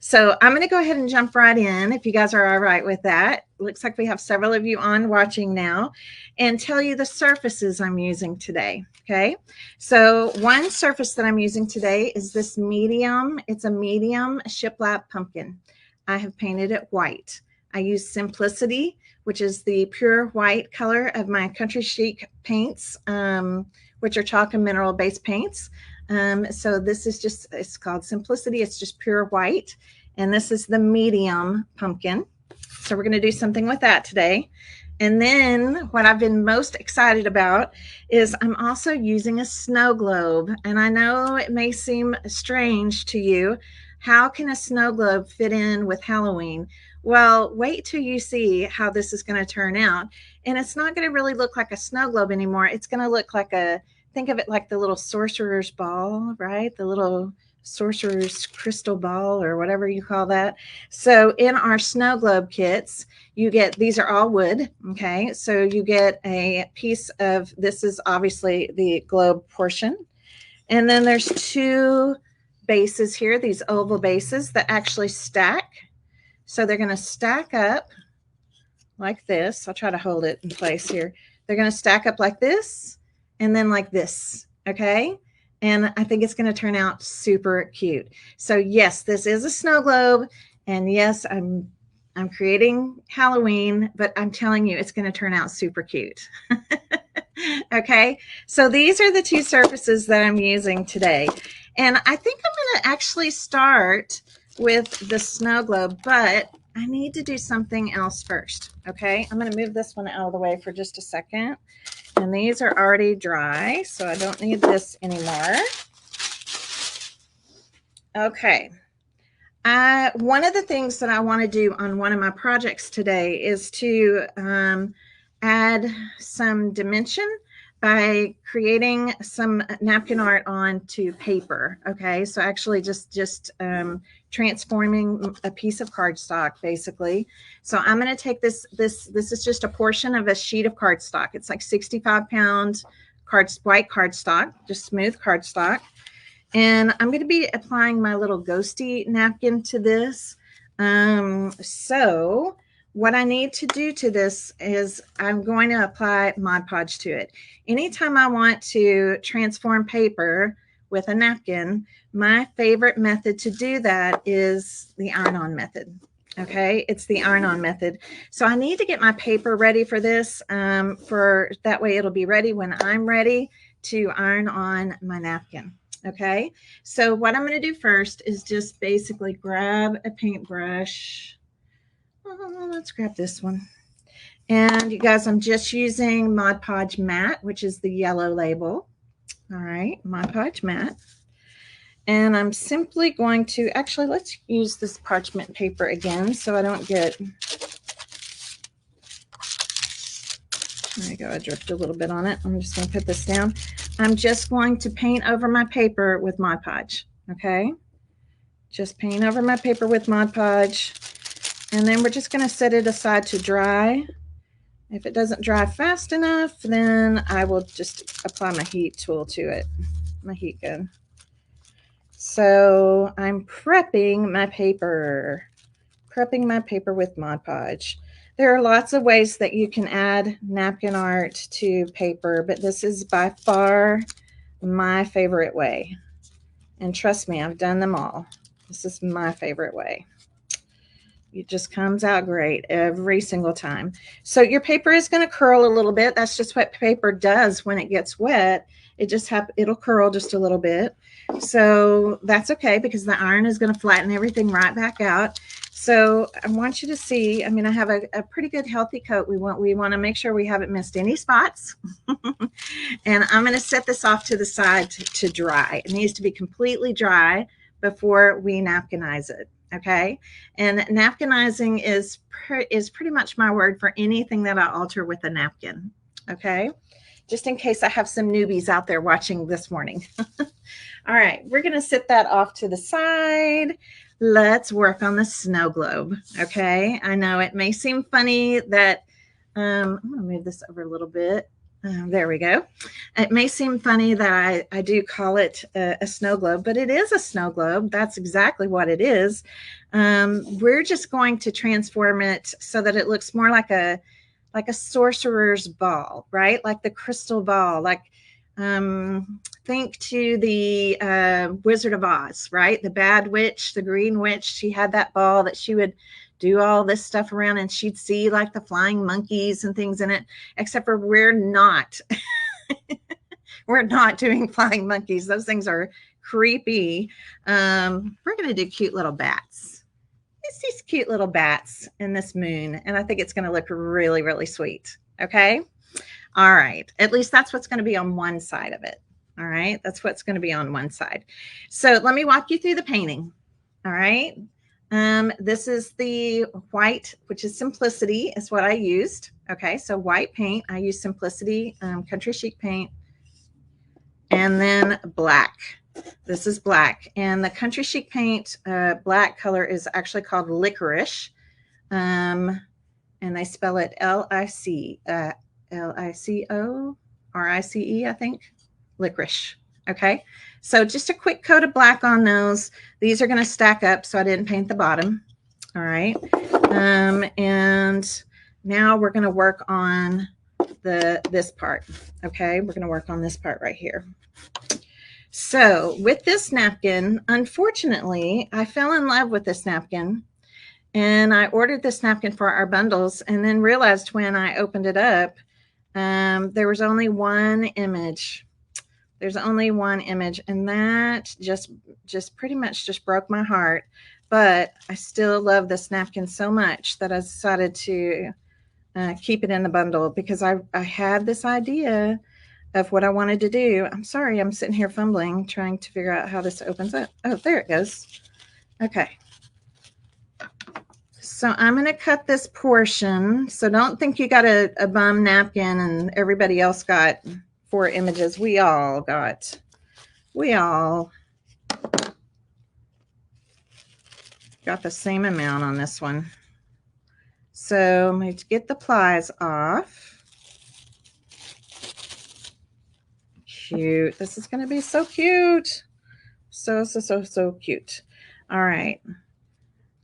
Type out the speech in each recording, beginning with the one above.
So I'm going to go ahead and jump right in if you guys are all right with that. Looks like we have several of you on watching now, and tell you the surfaces I'm using today. Okay, so one surface that I'm using today is this medium. It's a medium shiplap pumpkin. I have painted it white. I use Simplicity, which is the pure white color of my Country Chic paints, which are chalk and mineral based paints. So this is just, it's called Simplicity. It's just pure white. And this is the medium pumpkin. So we're going to do something with that today. And then what I've been most excited about is I'm also using a snow globe. And I know it may seem strange to you. How can a snow globe fit in with Halloween? Well, wait till you see how this is going to turn out. And it's not going to really look like a snow globe anymore. It's going to look like think of it like the little sorcerer's ball, right? The little sorcerer's crystal ball or whatever you call that. So in our snow globe kits, you get, these are all wood. Okay. So you get a piece of, this is obviously the globe portion. And then there's two bases here, these oval bases that actually stack. So they're going to stack up like this. I'll try to hold it in place here. They're going to stack up like this and then like this. Okay. And I think it's going to turn out super cute. So yes, this is a snow globe. And yes, I'm creating Halloween, but I'm telling you, it's going to turn out super cute. Okay. So these are the two surfaces that I'm using today. And I think I'm going to actually start with the snow globe, but I need to do something else first. Okay. I'm going to move this one out of the way for just a second. And these are already dry, so I don't need this anymore. Okay. One of the things that I want to do on one of my projects today is to add some dimension by creating some napkin art onto paper. Okay, so actually just transforming a piece of cardstock basically. So I'm going to take this is just a portion of a sheet of cardstock. It's like 65-pound white cardstock, just smooth cardstock. And I'm going to be applying my little ghosty napkin to this. So what I need to do to this is I'm going to apply Mod Podge to it. Anytime I want to transform paper with a napkin, my favorite method to do that is the iron-on method. Okay, it's the iron-on method. So I need to get my paper ready for this, for that way it'll be ready when I'm ready to iron on my napkin. Okay, so what I'm going to do first is just basically grab a paintbrush. Let's grab this one. And you guys, I'm just using Mod Podge Matte, which is the yellow label. All right, Mod Podge Matte. And I'm simply going to, actually, let's use this parchment paper again so I don't get, there you go, I dripped a little bit on it. I'm just going to put this down. I'm just going to paint over my paper with Mod Podge, okay? Just paint over my paper with Mod Podge. And then we're just going to set it aside to dry. If it doesn't dry fast enough, then I will just apply my heat tool to it, my heat gun. So I'm prepping my paper with Mod Podge. There are lots of ways that you can add napkin art to paper, but this is by far my favorite way. And trust me, I've done them all. This is my favorite way. It just comes out great every single time. So your paper is going to curl a little bit. That's just what paper does when it gets wet. It'll curl just a little bit. So that's okay because the iron is going to flatten everything right back out. So I want you to see, I mean, I have a pretty good healthy coat. We want to make sure we haven't missed any spots. And I'm going to set this off to the side to dry. It needs to be completely dry before we napkinize it. Okay. And napkinizing is pretty much my word for anything that I alter with a napkin. Okay. Just in case I have some newbies out there watching this morning. All right. We're going to set that off to the side. Let's work on the snow globe. Okay. I know it may seem funny that, I'm going to move this over a little bit. There we go. It may seem funny that I do call it a snow globe, but it is a snow globe. That's exactly what it is. We're just going to transform it so that it looks more like a sorcerer's ball, right? Like the crystal ball, like think to the Wizard of Oz, right? The bad witch, the green witch. She had that ball that she would do all this stuff around, and she'd see like the flying monkeys and things in it, except for we're not we're not doing flying monkeys. Those things are creepy. We're going to do cute little bats. It's these cute little bats in this moon, and I think it's going to look really, really sweet. Okay. All right. At least that's what's going to be on one side of it. All right. That's what's going to be on one side. So let me walk you through the painting. All right. This is the white, which is Simplicity, is what I used. Okay. So white paint. I use Simplicity Country Chic paint. And then black. This is black. And the Country Chic paint black color is actually called Licorice. And they spell it Licorice, I think. Licorice. Okay. So just a quick coat of black on those. These are going to stack up, so I didn't paint the bottom. All right. And now we're going to work on this part. Okay. We're going to work on this part right here. So with this napkin, unfortunately, I fell in love with this napkin. And I ordered this napkin for our bundles, and then realized when I opened it up, there was only one image. There's only one image, and that just pretty much just broke my heart. But I still love this napkin so much that I decided to keep it in the bundle, because I had this idea of what I wanted to do. I'm sorry, I'm sitting here fumbling, trying to figure out how this opens up. Oh, there it goes. Okay. So I'm going to cut this portion. So don't think you got a bum napkin and everybody else got 4 images. We all got the same amount on this one. So I'm going to get the plies off. Cute. This is going to be so cute. So cute. All right.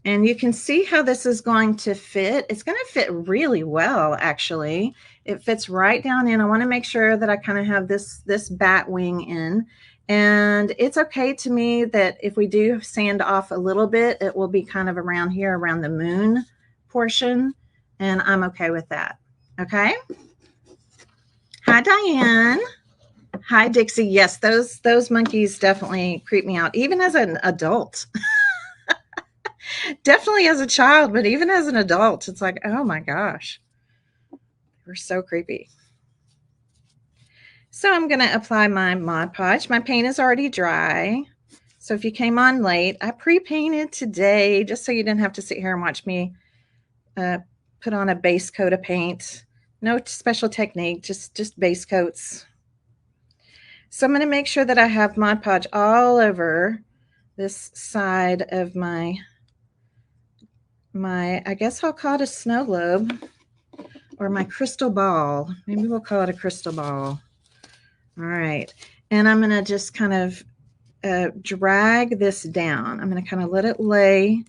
And you can see how this is going to fit. It's going to fit really well, actually. It fits right down in. I want to make sure that I kind of have this bat wing in. And it's okay to me that if we do sand off a little bit, it will be kind of around here, around the moon portion. And I'm okay with that. Okay. Hi, Diane. Hi, Dixie. Yes, those monkeys definitely creep me out, even as an adult. Definitely as a child, but even as an adult, it's like, oh my gosh, we're so creepy. So I'm going to apply my Mod Podge. My paint is already dry. So if you came on late, I pre-painted today just so you didn't have to sit here and watch me put on a base coat of paint. No special technique, just base coats. So I'm going to make sure that I have Mod Podge all over this side of my, I guess I'll call it a snow globe, or my crystal ball. Maybe we'll call it a crystal ball. All right. And I'm going to just kind of drag this down. I'm going to kind of let it lay,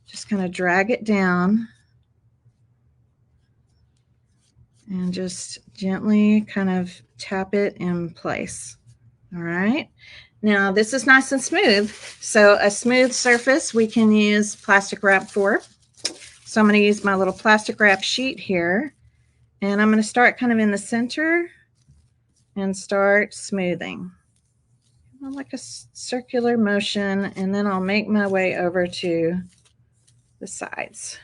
just kind of drag it down, and just gently kind of tap it in place. All right. Now this is nice and smooth. So a smooth surface we can use plastic wrap for. So I'm going to use my little plastic wrap sheet here, and I'm going to start kind of in the center and start smoothing. Like a circular motion, and then I'll make my way over to the sides.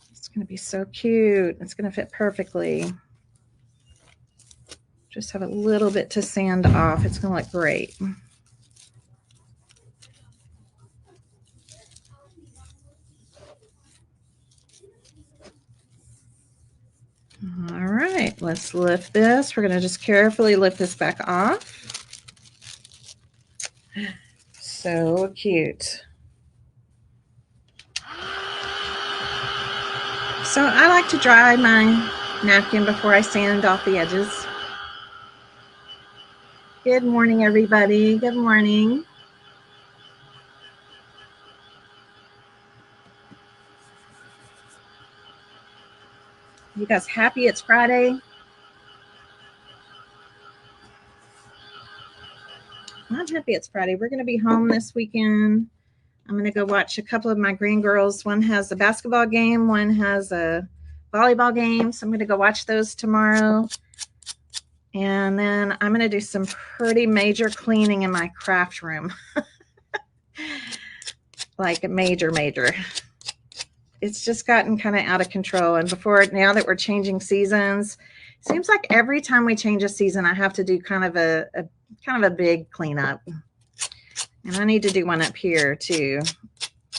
It's going to be so cute. It's going to fit perfectly. Just have a little bit to sand off. It's going to look great. All right, let's lift this. We're going to just carefully lift this back off. So cute. So I like to dry my napkin before I sand off the edges. Good morning, everybody. Good morning. You guys happy it's Friday? I'm happy it's Friday. We're going to be home this weekend. I'm going to go watch a couple of my grandgirls. One has a basketball game, one has a volleyball game. So I'm going to go watch those tomorrow. And then I'm going to do some pretty major cleaning in my craft room. Like a major. It's just gotten kind of out of control. And now that we're changing seasons, it seems like every time we change a season, I have to do kind of a big cleanup. And I need to do one up here too.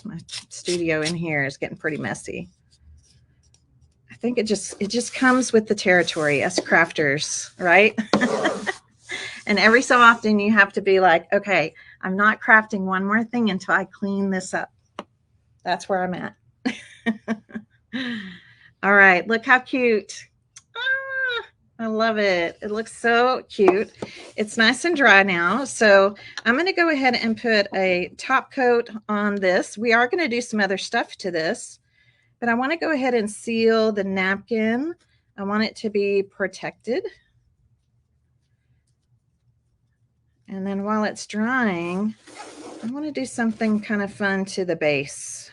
My studio in here is getting pretty messy. I think it just comes with the territory, us crafters, right? And every so often you have to be like, okay, I'm not crafting one more thing until I clean this up. That's where I'm at. All right, look how cute. I love it. It looks so cute. It's nice and dry now. So I'm going to go ahead and put a top coat on this. We are going to do some other stuff to this, but I want to go ahead and seal the napkin. I want it to be protected. And then while it's drying, I want to do something kind of fun to the base.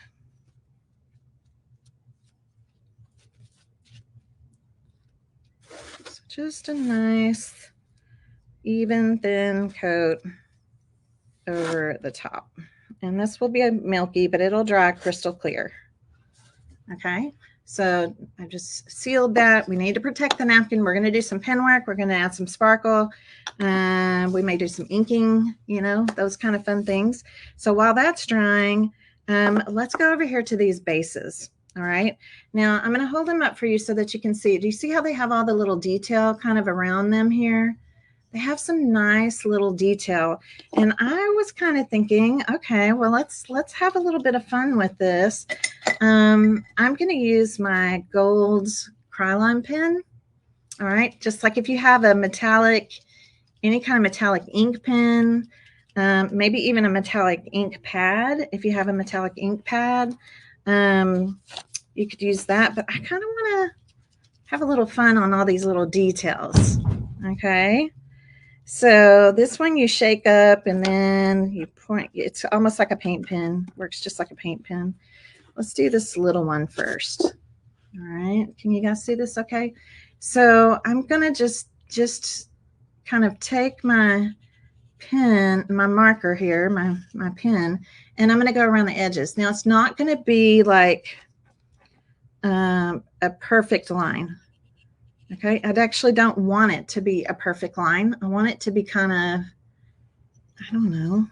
So just a nice, even, thin coat over the top. And this will be a milky, but it'll dry crystal clear. Okay, so I just sealed that. We need to protect the napkin. We're going to do some pen work. We're going to add some sparkle. We may do some inking, those kind of fun things. So while that's drying, let's go over here to these bases. All right, now I'm going to hold them up for you so that you can see. Do you see how they have all the little detail kind of around them here? They have some nice little detail. And I was kind of thinking, okay, well, let's have a little bit of fun with this. I'm going to use my gold Krylon pen. All right, just like if you have a metallic, any kind of metallic ink pen, maybe even a metallic ink pad. If you have a metallic ink pad, you could use that. But I kind of want to have a little fun on all these little details. Okay. So this one you shake up and then you point. It's almost like a paint pen. Works just like a paint pen. Let's do this little one first. All right. Can you guys see this okay? So I'm going to just kind of take my pen, my marker here, my pen, and I'm going to go around the edges. Now it's not going to be like a perfect line. Okay, I actually don't want it to be a perfect line. I want it to be kind of, I don't know,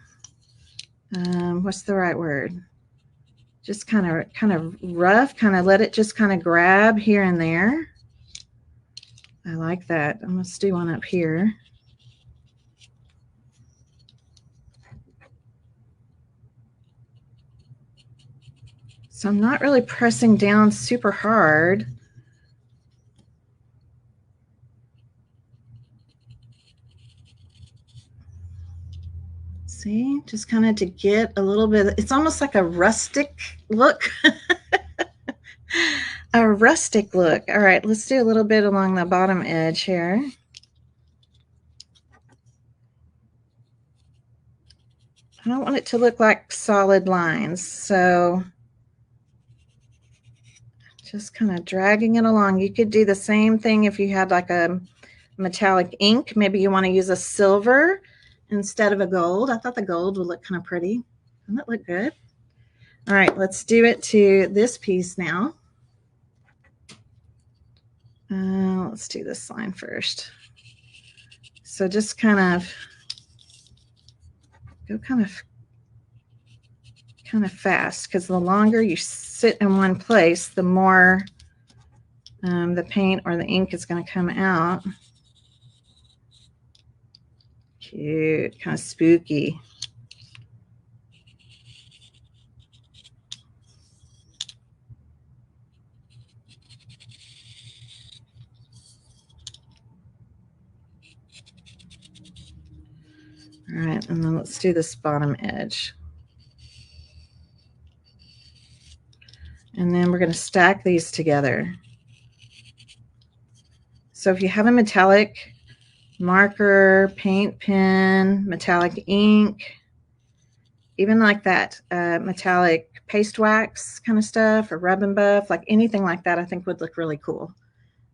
what's the right word? Just kind of rough, kind of let it just kind of grab here and there. I like that. I'm going to do one up here. So I'm not really pressing down super hard. See, just kind of to get a little bit, it's almost like a rustic look. A rustic look. All right, let's do a little bit along the bottom edge here. I don't want it to look like solid lines, so just kind of dragging it along. You could do the same thing if you had like a metallic ink. Maybe you want to use a silver instead of a gold. I thought the gold would look kind of pretty. Doesn't that look good? All right, let's do it to this piece now. Let's do this line first. So just kind of go kind of fast, because the longer you sit in one place, the more the paint or the ink is going to come out. Cute, kind of spooky. All right, and then let's do this bottom edge. And then we're going to stack these together. So if you have a metallic marker, paint pen, metallic ink, even like that metallic paste wax kind of stuff, or rub and buff, like anything like that, I think would look really cool.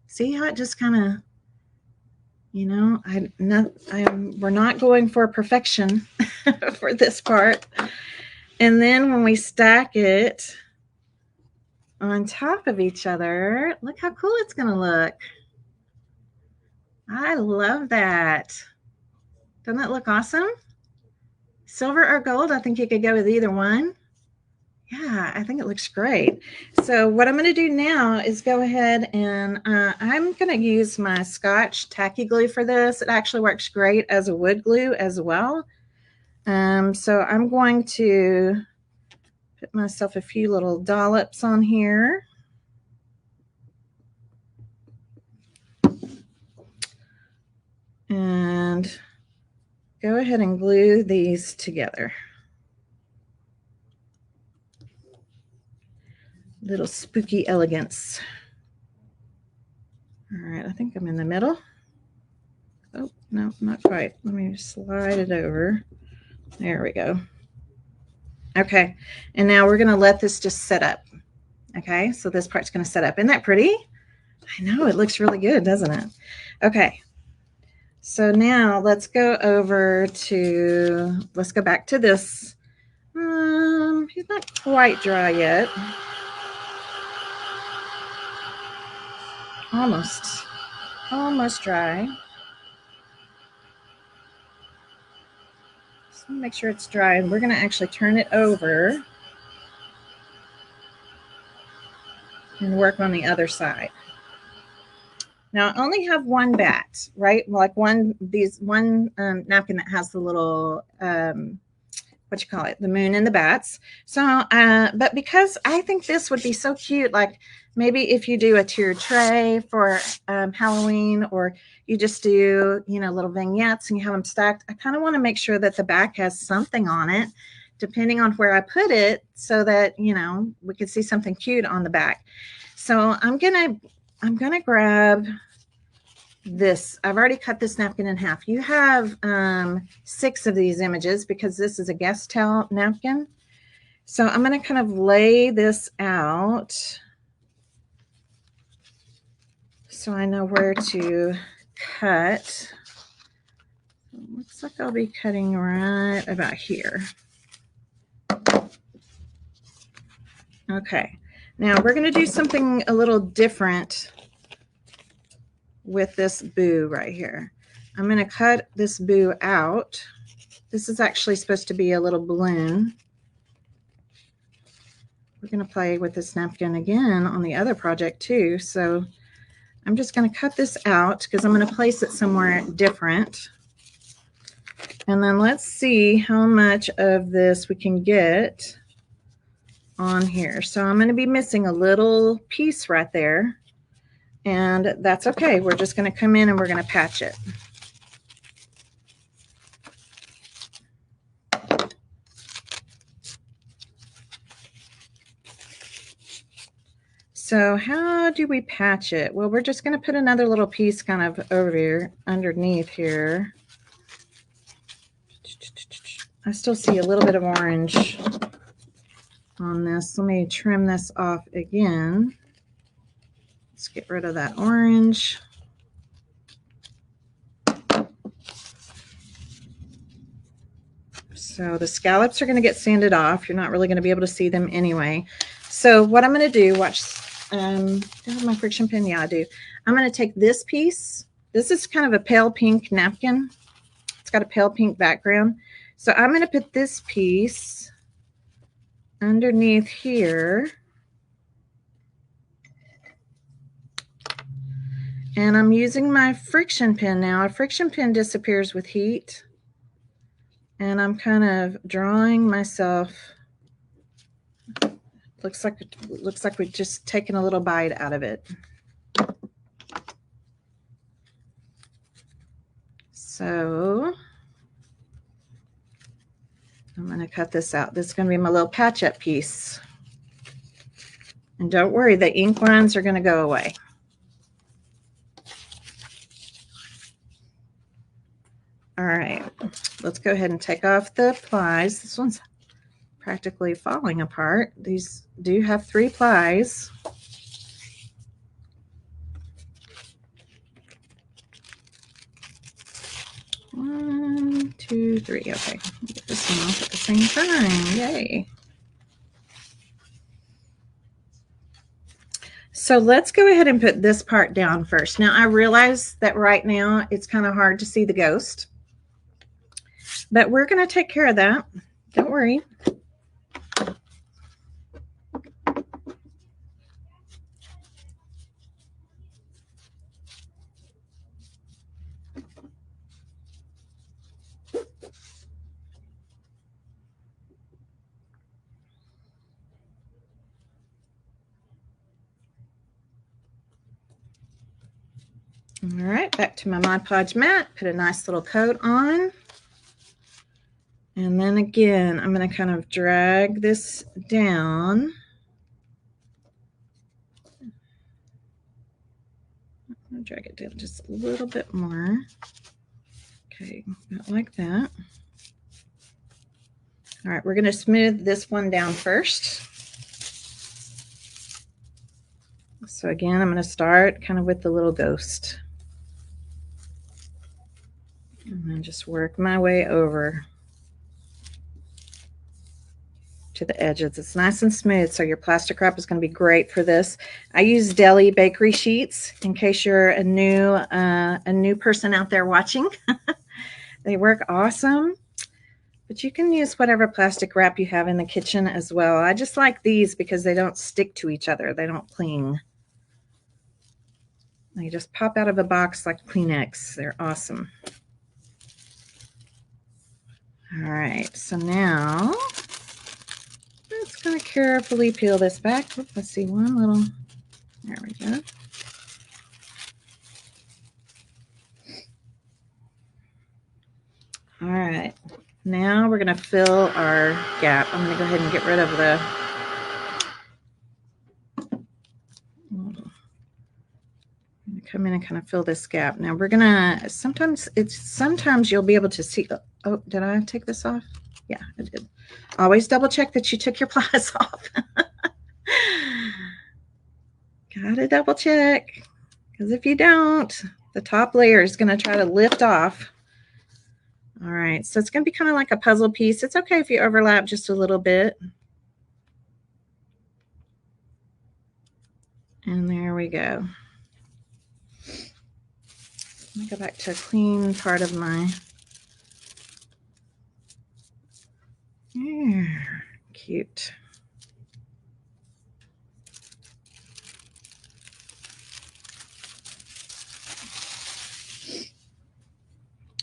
See how it just kind of, you know, we're not going for perfection for this part. And then when we stack it on top of each other, look how cool it's going to look. I love that. Doesn't that look awesome? Silver or gold, I think you could go with either one. Yeah, I think it looks great. So what I'm going to do now is go ahead and I'm going to use my Scotch tacky glue for this. It actually works great as a wood glue as well. So I'm going to put myself a few little dollops on here. And go ahead and glue these together. Little spooky elegance. All right, I think I'm in the middle. Oh, no, not quite. Let me slide it over. There we go. Okay, and now we're going to let this just set up. Okay, so this part's going to set up. Isn't that pretty? I know, it looks really good, doesn't it? Okay, so now let's go back to this. He's not quite dry yet. Almost dry. Just make sure it's dry, and we're going to actually turn it over and work on the other side. Now I only have one bat, right? Like one napkin that has the little the moon and the bats. So but because I think this would be so cute, like maybe if you do a tiered tray for Halloween, or you just do, you know, little vignettes and you have them stacked, I kind of want to make sure that the back has something on it depending on where I put it, so that, you know, we could see something cute on the back. So I'm gonna grab this. I've already cut this napkin in half. You have 6 of these images because this is a guest towel napkin. So I'm going to kind of lay this out so I know where to cut. Looks like I'll be cutting right about here. Okay, now we're going to do something a little different with this boo right here. I'm going to cut this boo out. This is actually supposed to be a little balloon. We're going to play with this napkin again on the other project too. So I'm just going to cut this out because I'm going to place it somewhere different. And then let's see how much of this we can get on here. So I'm going to be missing a little piece right there. And that's okay. We're just going to come in and we're going to patch it. So how do we patch it? Well, we're just going to put another little piece kind of over here, underneath here. I still see a little bit of orange on this. Let me trim this off again. Let's get rid of that orange. So the scallops are going to get sanded off. You're not really going to be able to see them anyway. So what I'm going to do, watch, do I have my friction pen? Yeah, I do. I'm going to take this piece. This is kind of a pale pink napkin. It's got a pale pink background. So I'm going to put this piece underneath here. And I'm using my friction pen now. A friction pen disappears with heat. And I'm kind of drawing myself. Looks like we've just taken a little bite out of it. So I'm going to cut this out. This is going to be my little patch up piece. And don't worry, the ink lines are going to go away. All right, let's go ahead and take off the plies. This one's practically falling apart. These do have 3 plies. One, two, three. Okay, get this one off at the same time. Yay. So let's go ahead and put this part down first. Now I realize that right now it's kind of hard to see the ghost, but we're going to take care of that. Don't worry. All right, back to my Mod Podge mat. Put a nice little coat on. And then again, I'm going to kind of drag this down. I'm going to drag it down just a little bit more. Okay, about like that. All right, we're going to smooth this one down first. So again, I'm going to start kind of with the little ghost. And then just work my way over to the edges. It's nice and smooth, so your plastic wrap is going to be great for this. I use deli bakery sheets in case you're a new person out there watching. They work awesome, but you can use whatever plastic wrap you have in the kitchen as well. I just like these because they don't stick to each other. They don't cling. They just pop out of a box like Kleenex. They're awesome. All right, so now let's kind of carefully peel this back. Let's see, one little, there we go. All right, now we're going to fill our gap. I'm going to go ahead and get rid of the, come in and kind of fill this gap. Now we're going to, sometimes you'll be able to see, oh, did I take this off? Yeah, I did. Always double check that you took your plies off. Gotta double check, because if you don't, the top layer is going to try to lift off. All right, so it's going to be kind of like a puzzle piece. It's okay if you overlap just a little bit. And there we go. Let me go back to a clean part of my, yeah, cute.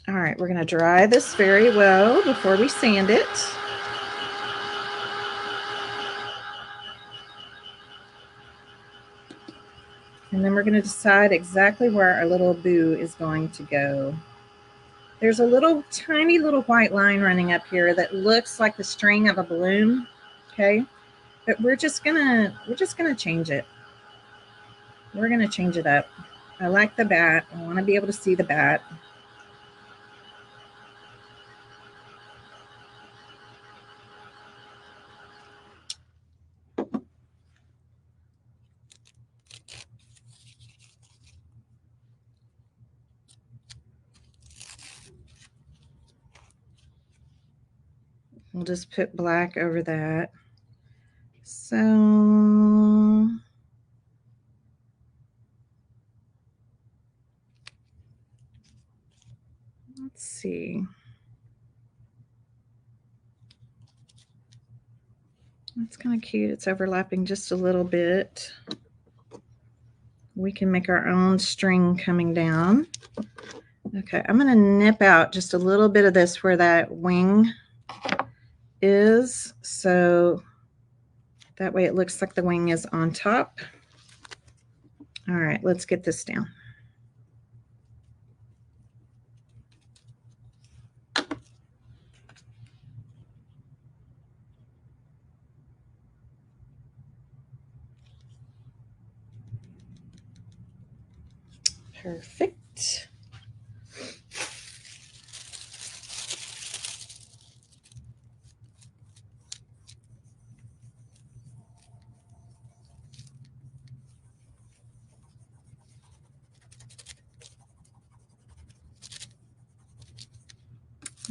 All right, we're going to dry this very well before we sand it. And then we're going to decide exactly where our little boo is going to go. There's a little tiny little white line running up here that looks like the string of a balloon. Okay, but we're just gonna change it. We're gonna change it up. I like the bat. I want to be able to see the bat. We'll just put black over that. So let's see. That's kind of cute. It's overlapping just a little bit. We can make our own string coming down. Okay, I'm going to nip out just a little bit of this where that wing is, so that way it looks like the wing is on top. All right, let's get this down. Perfect.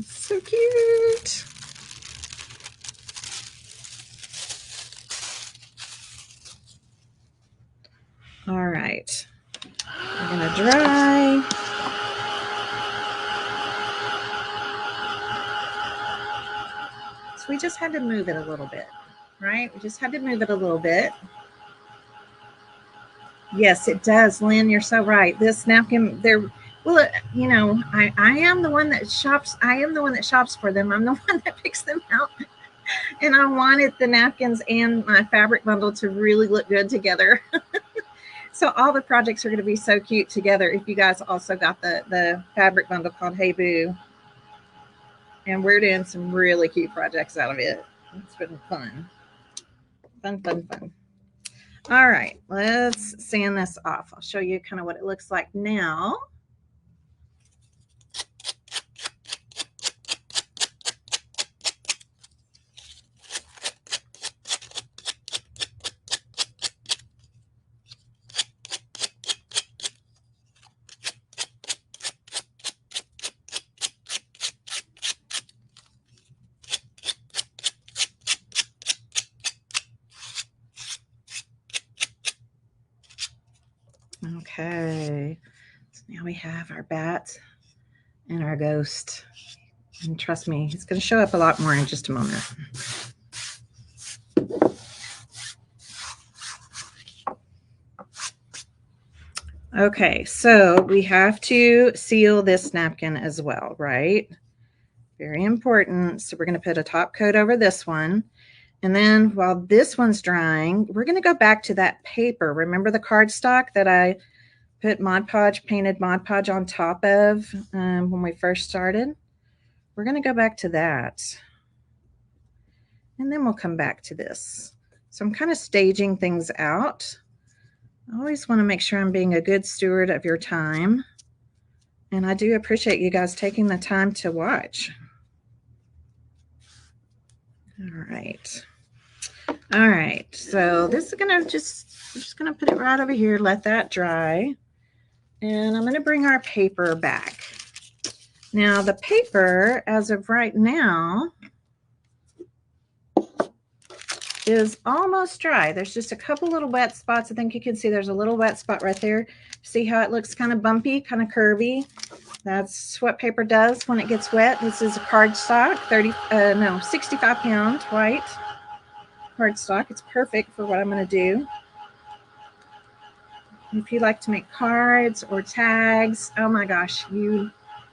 So cute. All right. We're going to dry. So we just had to move it a little bit, right? We just had to move it a little bit. Yes, it does, Lynn. You're so right. This napkin, well, you know, I am the one that shops. I am the one that shops for them. I'm the one that picks them out. And I wanted the napkins and my fabric bundle to really look good together. So all the projects are going to be so cute together. If you guys also got the fabric bundle called Hey Boo. And we're doing some really cute projects out of it. It's been fun. Fun, fun, fun. All right, let's sand this off. I'll show you kind of what it looks like now. Okay, so now we have our bat and our ghost. And trust me, it's going to show up a lot more in just a moment. Okay, so we have to seal this napkin as well, right? Very important. So we're going to put a top coat over this one. And then while this one's drying, we're going to go back to that paper. Remember the cardstock that I put Mod Podge, painted Mod Podge on top of when we first started? We're going to go back to that. And then we'll come back to this. So I'm kind of staging things out. I always want to make sure I'm being a good steward of your time. And I do appreciate you guys taking the time to watch. All right. All right. So this is going to I'm just going to put it right over here, let that dry. And I'm going to bring our paper back. Now the paper, as of right now, is almost dry. There's just a couple little wet spots. I think you can see there's a little wet spot right there. See how it looks kind of bumpy, kind of curvy? That's what paper does when it gets wet. This is a cardstock, 65 pound white cardstock. It's perfect for what I'm going to do. If you like to make cards or tags, oh my gosh, you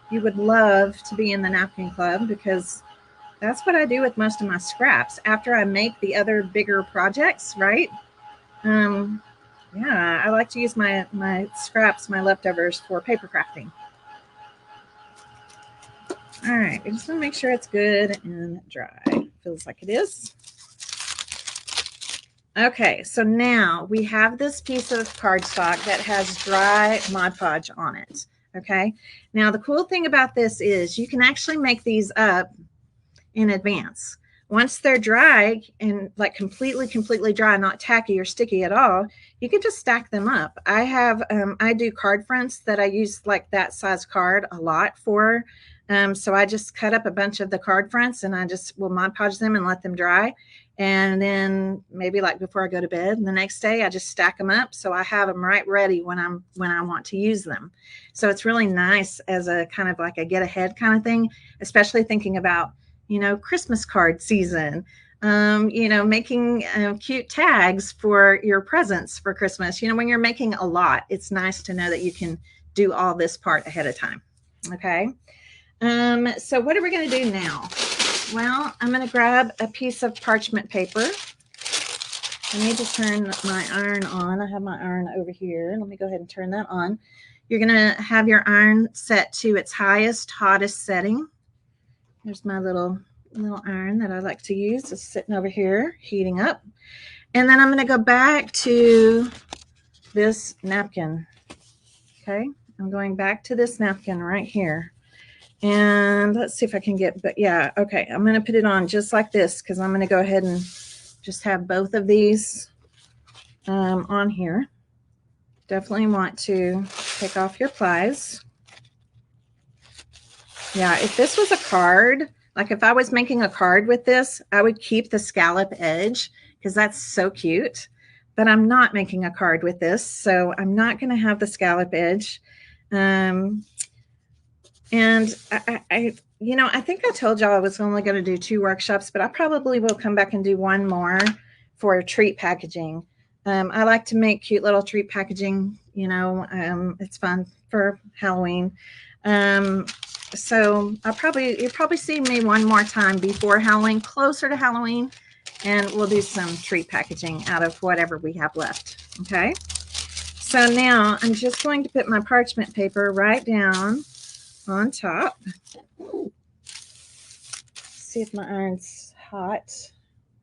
would love to be in the napkin club, because that's what I do with most of my scraps after I make the other bigger projects, right? Yeah, I like to use my scraps, my leftovers, for paper crafting. All right, I just want to make sure it's good and dry. Feels like it is. Okay, so now we have this piece of cardstock that has dry Mod Podge on it. Okay, now the cool thing about this is you can actually make these up in advance. Once they're dry and like completely dry, not tacky or sticky at all, you can just stack them up. I have, I do card fronts that I use like that size card a lot for. So I just cut up a bunch of the card fronts and I just will Mod Podge them and let them dry. And then maybe like before I go to bed, and the next day I just stack them up. So I have them right ready when I want to use them. So it's really nice as a kind of like a get ahead kind of thing, especially thinking about, you know, Christmas card season, you know, making cute tags for your presents for Christmas. You know, when you're making a lot, it's nice to know that you can do all this part ahead of time. Okay. So what are we going to do now? Well, I'm going to grab a piece of parchment paper. I need to turn my iron on. I have my iron over here. Let me go ahead and turn that on. You're going to have your iron set to its highest, hottest setting. There's my little iron that I like to use. It's sitting over here, heating up. And then I'm going to go back to this napkin. Okay. I'm going back to this napkin right here. And let's see if I can get, but yeah, okay. I'm going to put it on just like this because I'm going to go ahead and just have both of these on here. Definitely want to take off your plies. Yeah, if this was a card, like if I was making a card with this, I would keep the scallop edge because that's so cute. But I'm not making a card with this, so I'm not going to have the scallop edge. And I think I told y'all I was only going to do 2 workshops, but I probably will come back and do one more for treat packaging. I like to make cute little treat packaging. It's fun for Halloween. So you'll probably see me one more time before Halloween, closer to Halloween, and we'll do some treat packaging out of whatever we have left. Okay. So now I'm just going to put my parchment paper right down on top. See if my iron's hot.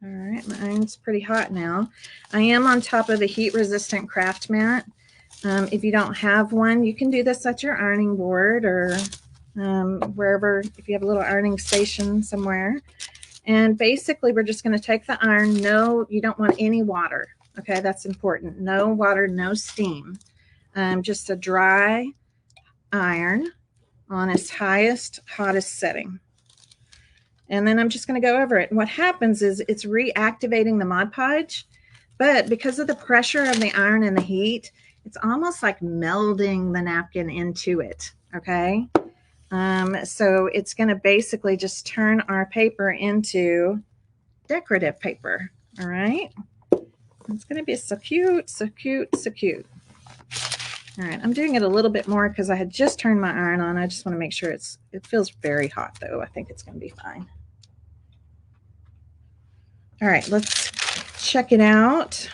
All right, my iron's pretty hot now. I am on top of a heat-resistant craft mat. If you don't have one, you can do this at your ironing board or wherever, if you have a little ironing station somewhere. And basically, we're just going to take the iron. No, you don't want any water. Okay, that's important. No water, no steam. Just a dry iron on its highest, hottest setting. And then I'm just going to go over it. And what happens is it's reactivating the Mod Podge, but because of the pressure of the iron and the heat, it's almost like melding the napkin into it. Okay. So it's going to basically just turn our paper into decorative paper. All right. It's going to be so cute, so cute, so cute. All right. I'm doing it a little bit more because I had just turned my iron on. I just want to make sure it feels very hot though. I think it's going to be fine. All right, let's check it out.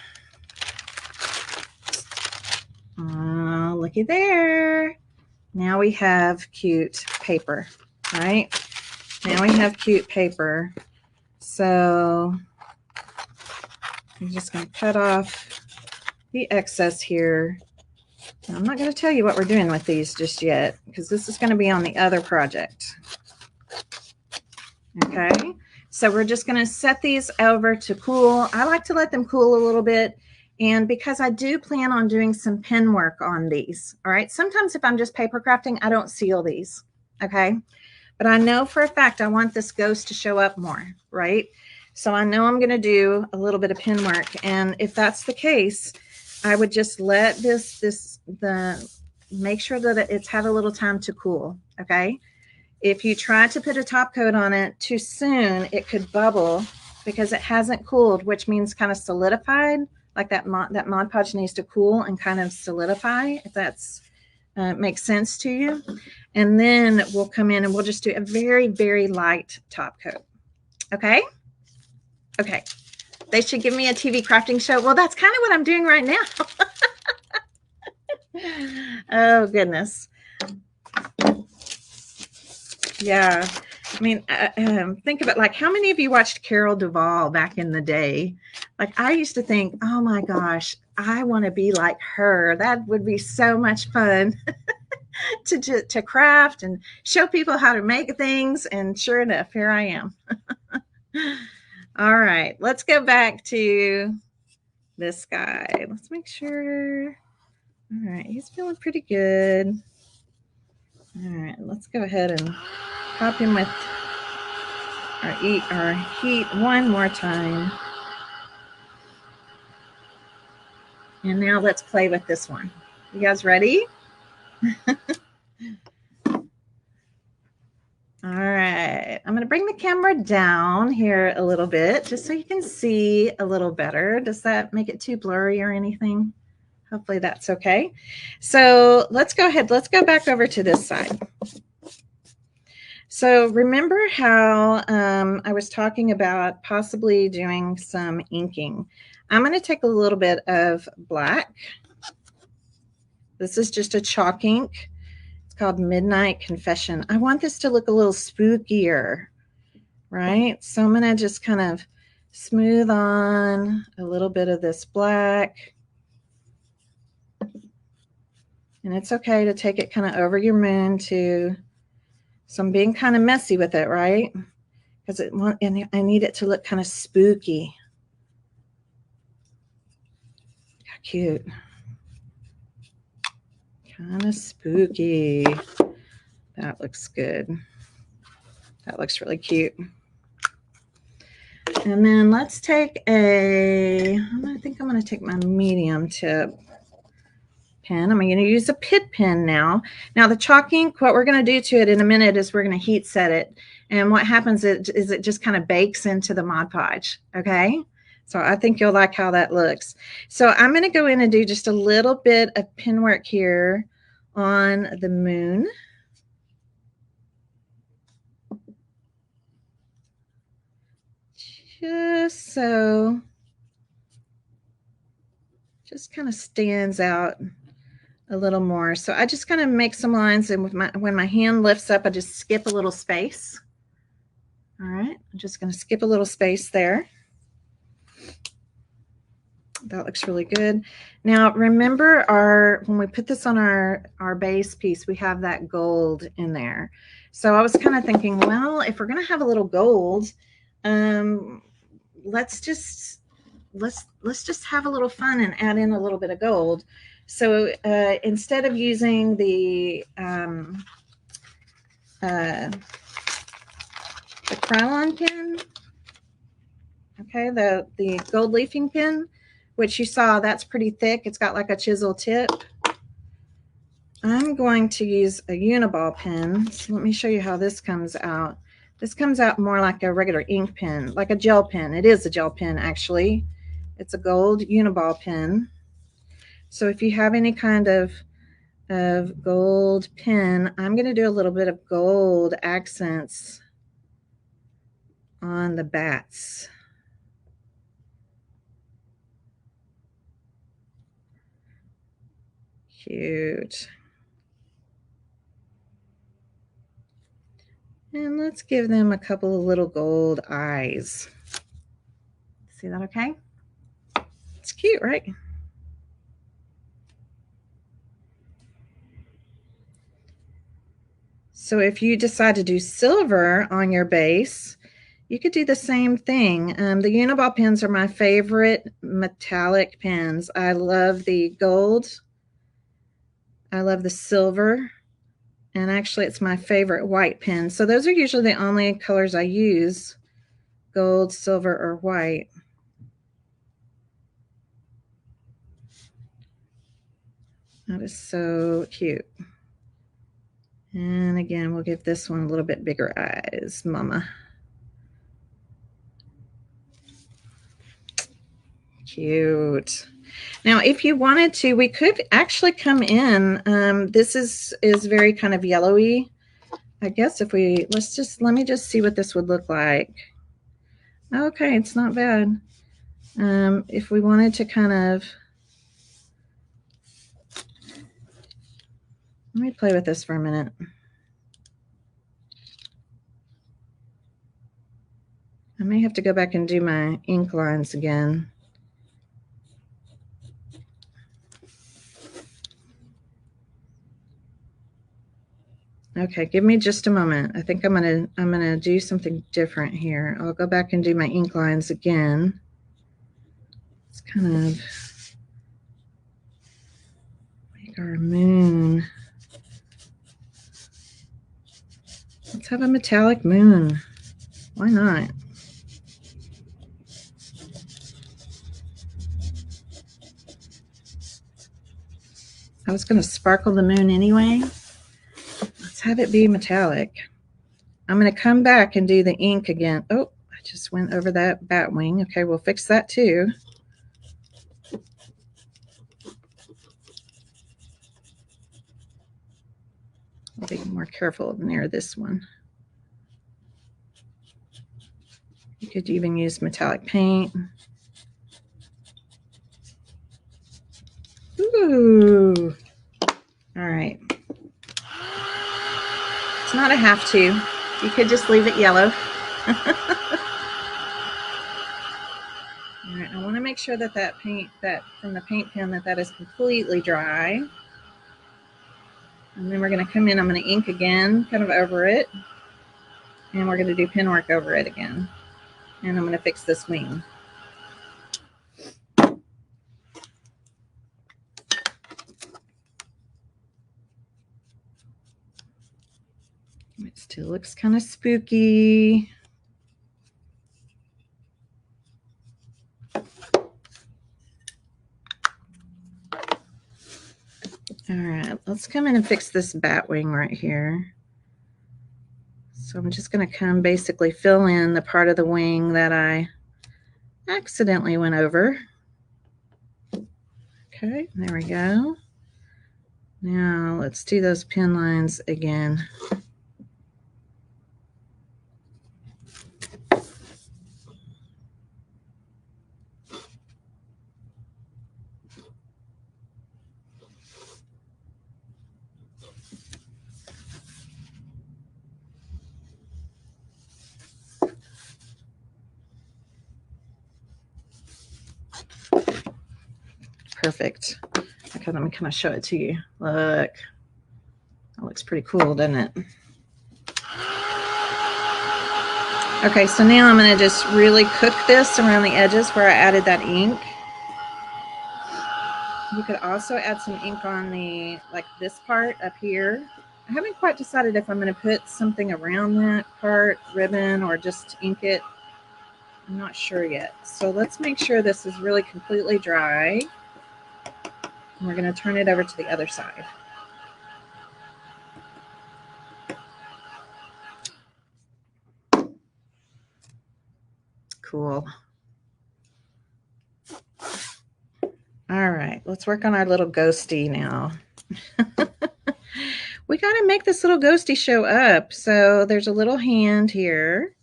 Looky there. Now we have cute paper, right? Now we have cute paper. So I'm just going to cut off the excess here. I'm not going to tell you what we're doing with these just yet because this is going to be on the other project. Okay. So we're just going to set these over to cool. I like to let them cool a little bit. And because I do plan on doing some pen work on these. All right. Sometimes if I'm just paper crafting, I don't seal these. Okay. But I know for a fact I want this ghost to show up more. Right. So I know I'm going to do a little bit of pen work. And if that's the case, I would just let make sure that it's had a little time to cool. Okay. If you try to put a top coat on it too soon, it could bubble because it hasn't cooled, which means kind of solidified. Like that Mod Podge needs to cool and kind of solidify, if that's makes sense to you. And then we'll come in and we'll just do a very, very light top coat. Okay? Okay. They should give me a TV crafting show. Well, that's kind of what I'm doing right now. Oh, goodness. Yeah. I mean, think about like how many of you watched Carol Duvall back in the day? Like I used to think, oh my gosh, I want to be like her. That would be so much fun to craft and show people how to make things. And sure enough, here I am. All right, let's go back to this guy. Let's make sure. All right, he's feeling pretty good. All right, let's go ahead and pop him with our heat one more time. And now let's play with this one. You guys ready? All right. I'm going to bring the camera down here a little bit just so you can see a little better. Does that make it too blurry or anything? Hopefully that's okay. So let's go ahead. Let's go back over to this side. So remember how I was talking about possibly doing some inking. I'm going to take a little bit of black. This is just a chalk ink. It's called Midnight Confession. I want this to look a little spookier, right? So I'm going to just kind of smooth on a little bit of this black. And it's okay to take it kind of over your moon too. So I'm being kind of messy with it, right? Because I need it to look kind of spooky. How cute. Kind of spooky. That looks good. That looks really cute. And then let's take I think I'm going to take my medium tip pen. I'm going to use a Pitt pen now. Now the chalk ink, what we're going to do to it in a minute is we're going to heat set it. And what happens is it just kind of bakes into the Mod Podge. Okay. So I think you'll like how that looks. So I'm going to go in and do just a little bit of pen work here on the moon. Just so, just kind of stands out a little more. So I just kind of make some lines, and when my hand lifts up, I just skip a little space. All right, I'm just going to skip a little space there. That looks really good. Now remember when we put this on our base piece, we have that gold in there. So I was kind of thinking, well, if we're going to have a little gold, let's just have a little fun and add in a little bit of gold. So instead of using the Krylon pen, okay, the gold leafing pen, which you saw, that's pretty thick. It's got like a chisel tip. I'm going to use a Uniball pen. So let me show you how this comes out. This comes out more like a regular ink pen, like a gel pen. It is a gel pen, actually. It's a gold Uniball pen. So if you have any kind of gold pen, I'm going to do a little bit of gold accents on the bats. Cute. And let's give them a couple of little gold eyes. See that okay? It's cute, right? So if you decide to do silver on your base, you could do the same thing. The Uniball pens are my favorite metallic pens. I love the gold. I love the silver. And actually, it's my favorite white pen. So those are usually the only colors I use, gold, silver, or white. That is so cute. And again, we'll give this one a little bit bigger eyes, mama. Cute. Now, if you wanted to, we could actually come in. This is very kind of yellowy. I guess if we, let me just see what this would look like. Okay, it's not bad. If we wanted to kind of, let me play with this for a minute. I may have to go back and do my ink lines again. Okay, give me just a moment. I think I'm gonna do something different here. I'll go back and do my ink lines again. Let's kind of make our moon. Let's have a metallic moon. Why not? I was going to sparkle the moon anyway. Let's have it be metallic. I'm going to come back and do the ink again. Oh, I just went over that bat wing. Okay, we'll fix that too. I'll be more careful near this one. You could even use metallic paint. Ooh. All right. It's not a have to. You could just leave it yellow. All right, I want to make sure that paint, that from the paint pen, that is completely dry. And then we're going to come in, I'm going to ink again, kind of over it. And we're going to do pen work over it again. And I'm going to fix this wing. It still looks kind of spooky. All right, let's come in and fix this bat wing right here. So I'm just going to come basically fill in the part of the wing that I accidentally went over. Okay, there we go. Now let's do those pin lines again. Perfect. Okay, let me kind of show it to you. Look, that looks pretty cool, doesn't it? Okay, so now I'm going to just really cook this around the edges where I added that ink. You could also add some ink on the, like this part up here. I haven't quite decided if I'm going to put something around that part, ribbon, or just ink it. I'm not sure yet. So let's make sure this is really completely dry. And we're going to turn it over to the other side. Cool. All right, let's work on our little ghosty now. We got to make this little ghosty show up. So there's a little hand here.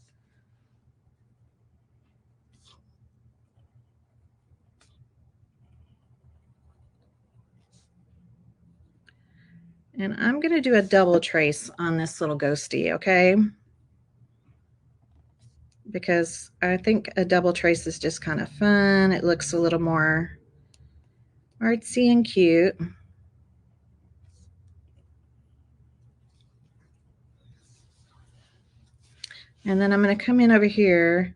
And I'm going to do a double trace on this little ghosty, okay? Because I think a double trace is just kind of fun. It looks a little more artsy and cute. And then I'm going to come in over here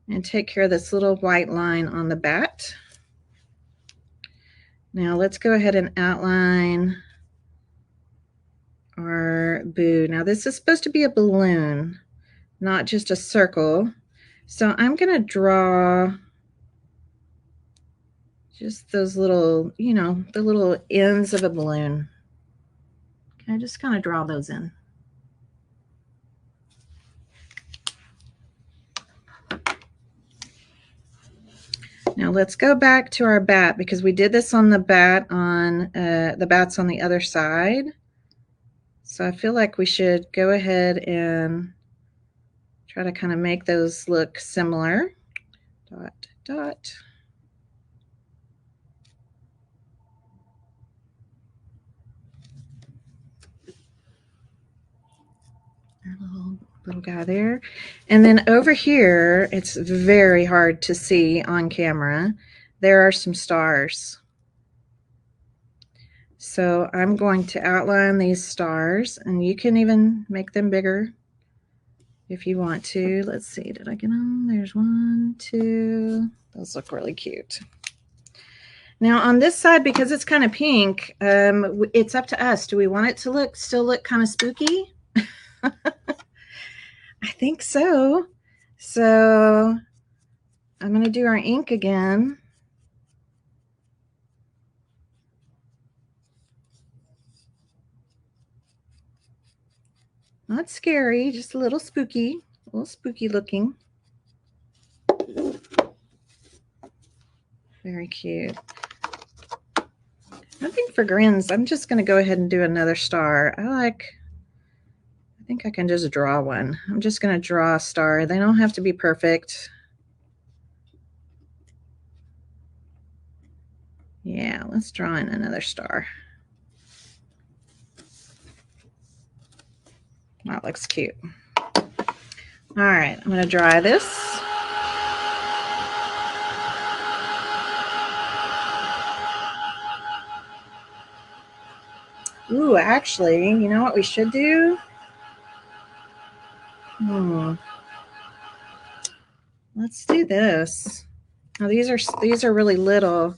and take care of this little white line on the bat. Now let's go ahead and outline our boo. Now this is supposed to be a balloon, not just a circle. So I'm going to draw just those little, you know, the little ends of a balloon. Okay, just kind of draw those in. Now let's go back to our bat because we did this on the bat on the bats on the other side. So I feel like we should go ahead and try to kind of make those look similar. Dot, dot. Little guy there. And then over here, it's very hard to see on camera. There are some stars. So I'm going to outline these stars, and you can even make them bigger if you want to. Let's see, did I get them? There's 1, 2. Those look really cute. Now on this side, because it's kind of pink, it's up to us. Do we want it to still look kind of spooky? I think so. So I'm going to do our ink again. Not scary, just a little spooky looking. Very cute. I think for grins, I'm just going to go ahead and do another star. I think I can just draw one. I'm just going to draw a star. They don't have to be perfect. Yeah, let's draw in another star. That looks cute. All right, I'm going to dry this. Ooh, actually, you know what we should do? Let's do this. Now these are really little,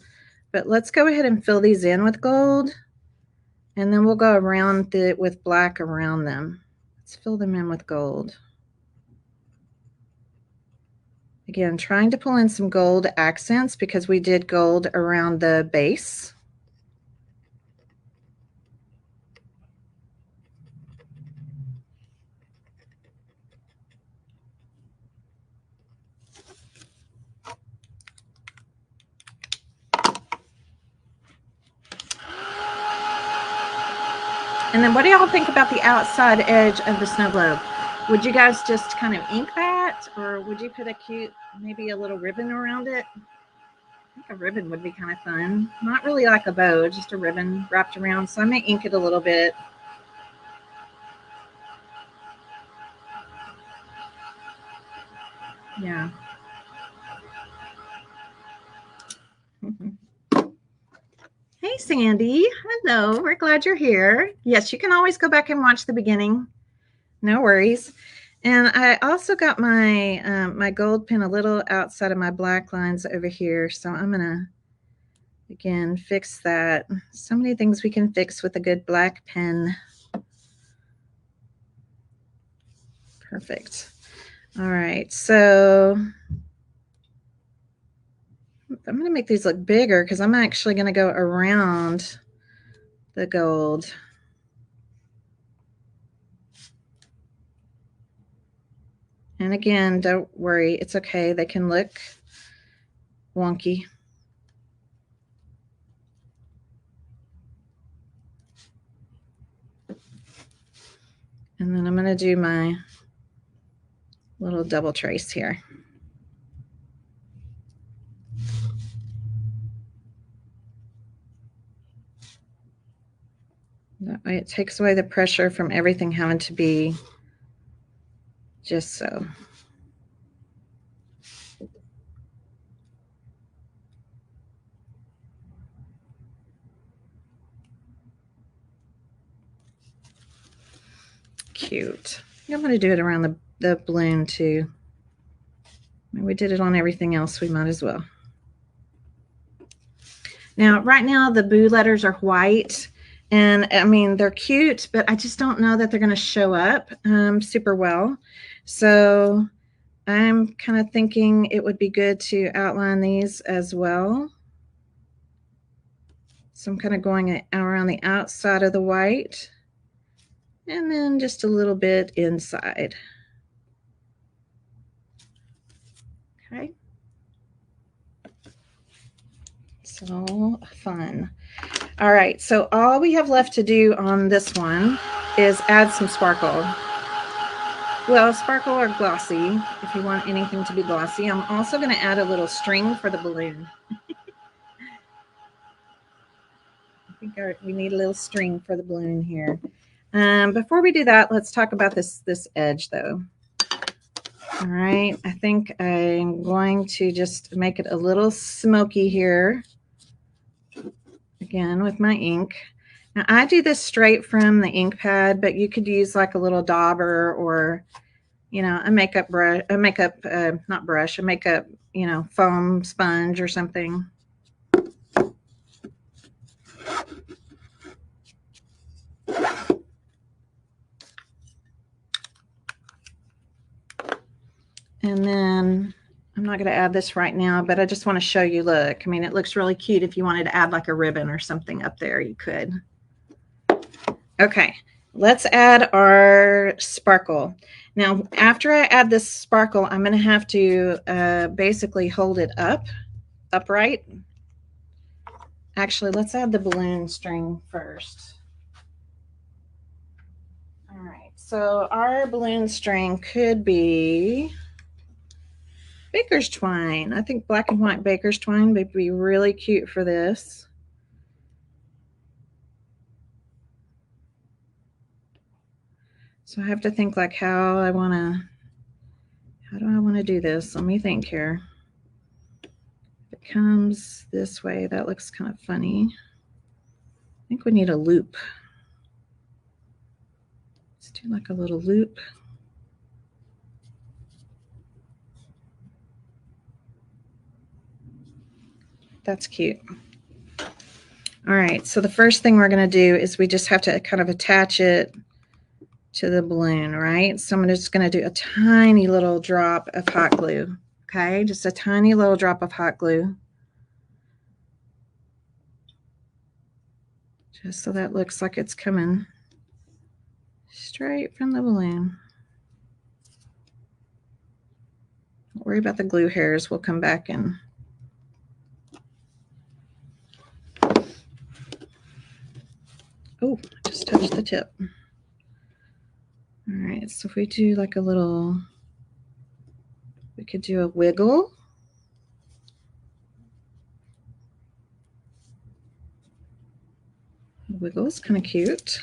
but let's go ahead and fill these in with gold, and then we'll go around it with black around them. Let's fill them in with gold. Again, trying to pull in some gold accents because we did gold around the base. And then what do y'all think about the outside edge of the snow globe? Would you guys just kind of ink that, or would you put a cute, maybe a little ribbon around it? I think a ribbon would be kind of fun. Not really like a bow, just a ribbon wrapped around. So I may ink it a little bit. Yeah. Hey, Sandy. Hello. We're glad you're here. Yes, you can always go back and watch the beginning. No worries. And I also got my my gold pen a little outside of my black lines over here. So I'm going to, again, fix that. So many things we can fix with a good black pen. Perfect. All right. So I'm going to make these look bigger because I'm actually going to go around the gold. And again, don't worry, it's okay. They can look wonky. And then I'm going to do my little double trace here. That way it takes away the pressure from everything having to be just so. Cute. I'm going to do it around the balloon too. We did it on everything else, we might as well. Now, right now the boo letters are white, and I mean, they're cute, but I just don't know that they're going to show up super well. So I'm kind of thinking it would be good to outline these as well. So I'm kind of going around the outside of the white and then just a little bit inside. Okay. So fun. All right, so all we have left to do on this one is add some sparkle. Well, sparkle or glossy, if you want anything to be glossy. I'm also going to add a little string for the balloon. I think we need a little string for the balloon here. Before we do that, let's talk about this edge, though. All right, I think I'm going to just make it a little smoky here. Again, with my ink. Now, I do this straight from the ink pad, but you could use like a little dauber or, you know, a makeup brush, not brush, a makeup, you know, foam sponge or something. And then I'm not going to add this right now, but I just want to show you, look, I mean, it looks really cute. If you wanted to add like a ribbon or something up there, you could. Okay, let's add our sparkle. Now, after I add this sparkle, I'm going to have to basically hold it upright. Actually, let's add the balloon string first. All right, so our balloon string could be baker's twine. I think black and white baker's twine would be really cute for this. So I have to think like how do I want to do this? Let me think here. If it comes this way, that looks kind of funny. I think we need a loop. Let's do like a little loop. That's cute. All right, so the first thing we're going to do is we just have to kind of attach it to the balloon, right? So I'm just going to do a tiny little drop of hot glue, okay? Just a tiny little drop of hot glue. Just so that looks like it's coming straight from the balloon. Don't worry about the glue hairs, we'll come back and oh, I just touched the tip. All right, so if we do like a little, we could do a wiggle. Wiggle is kind of cute.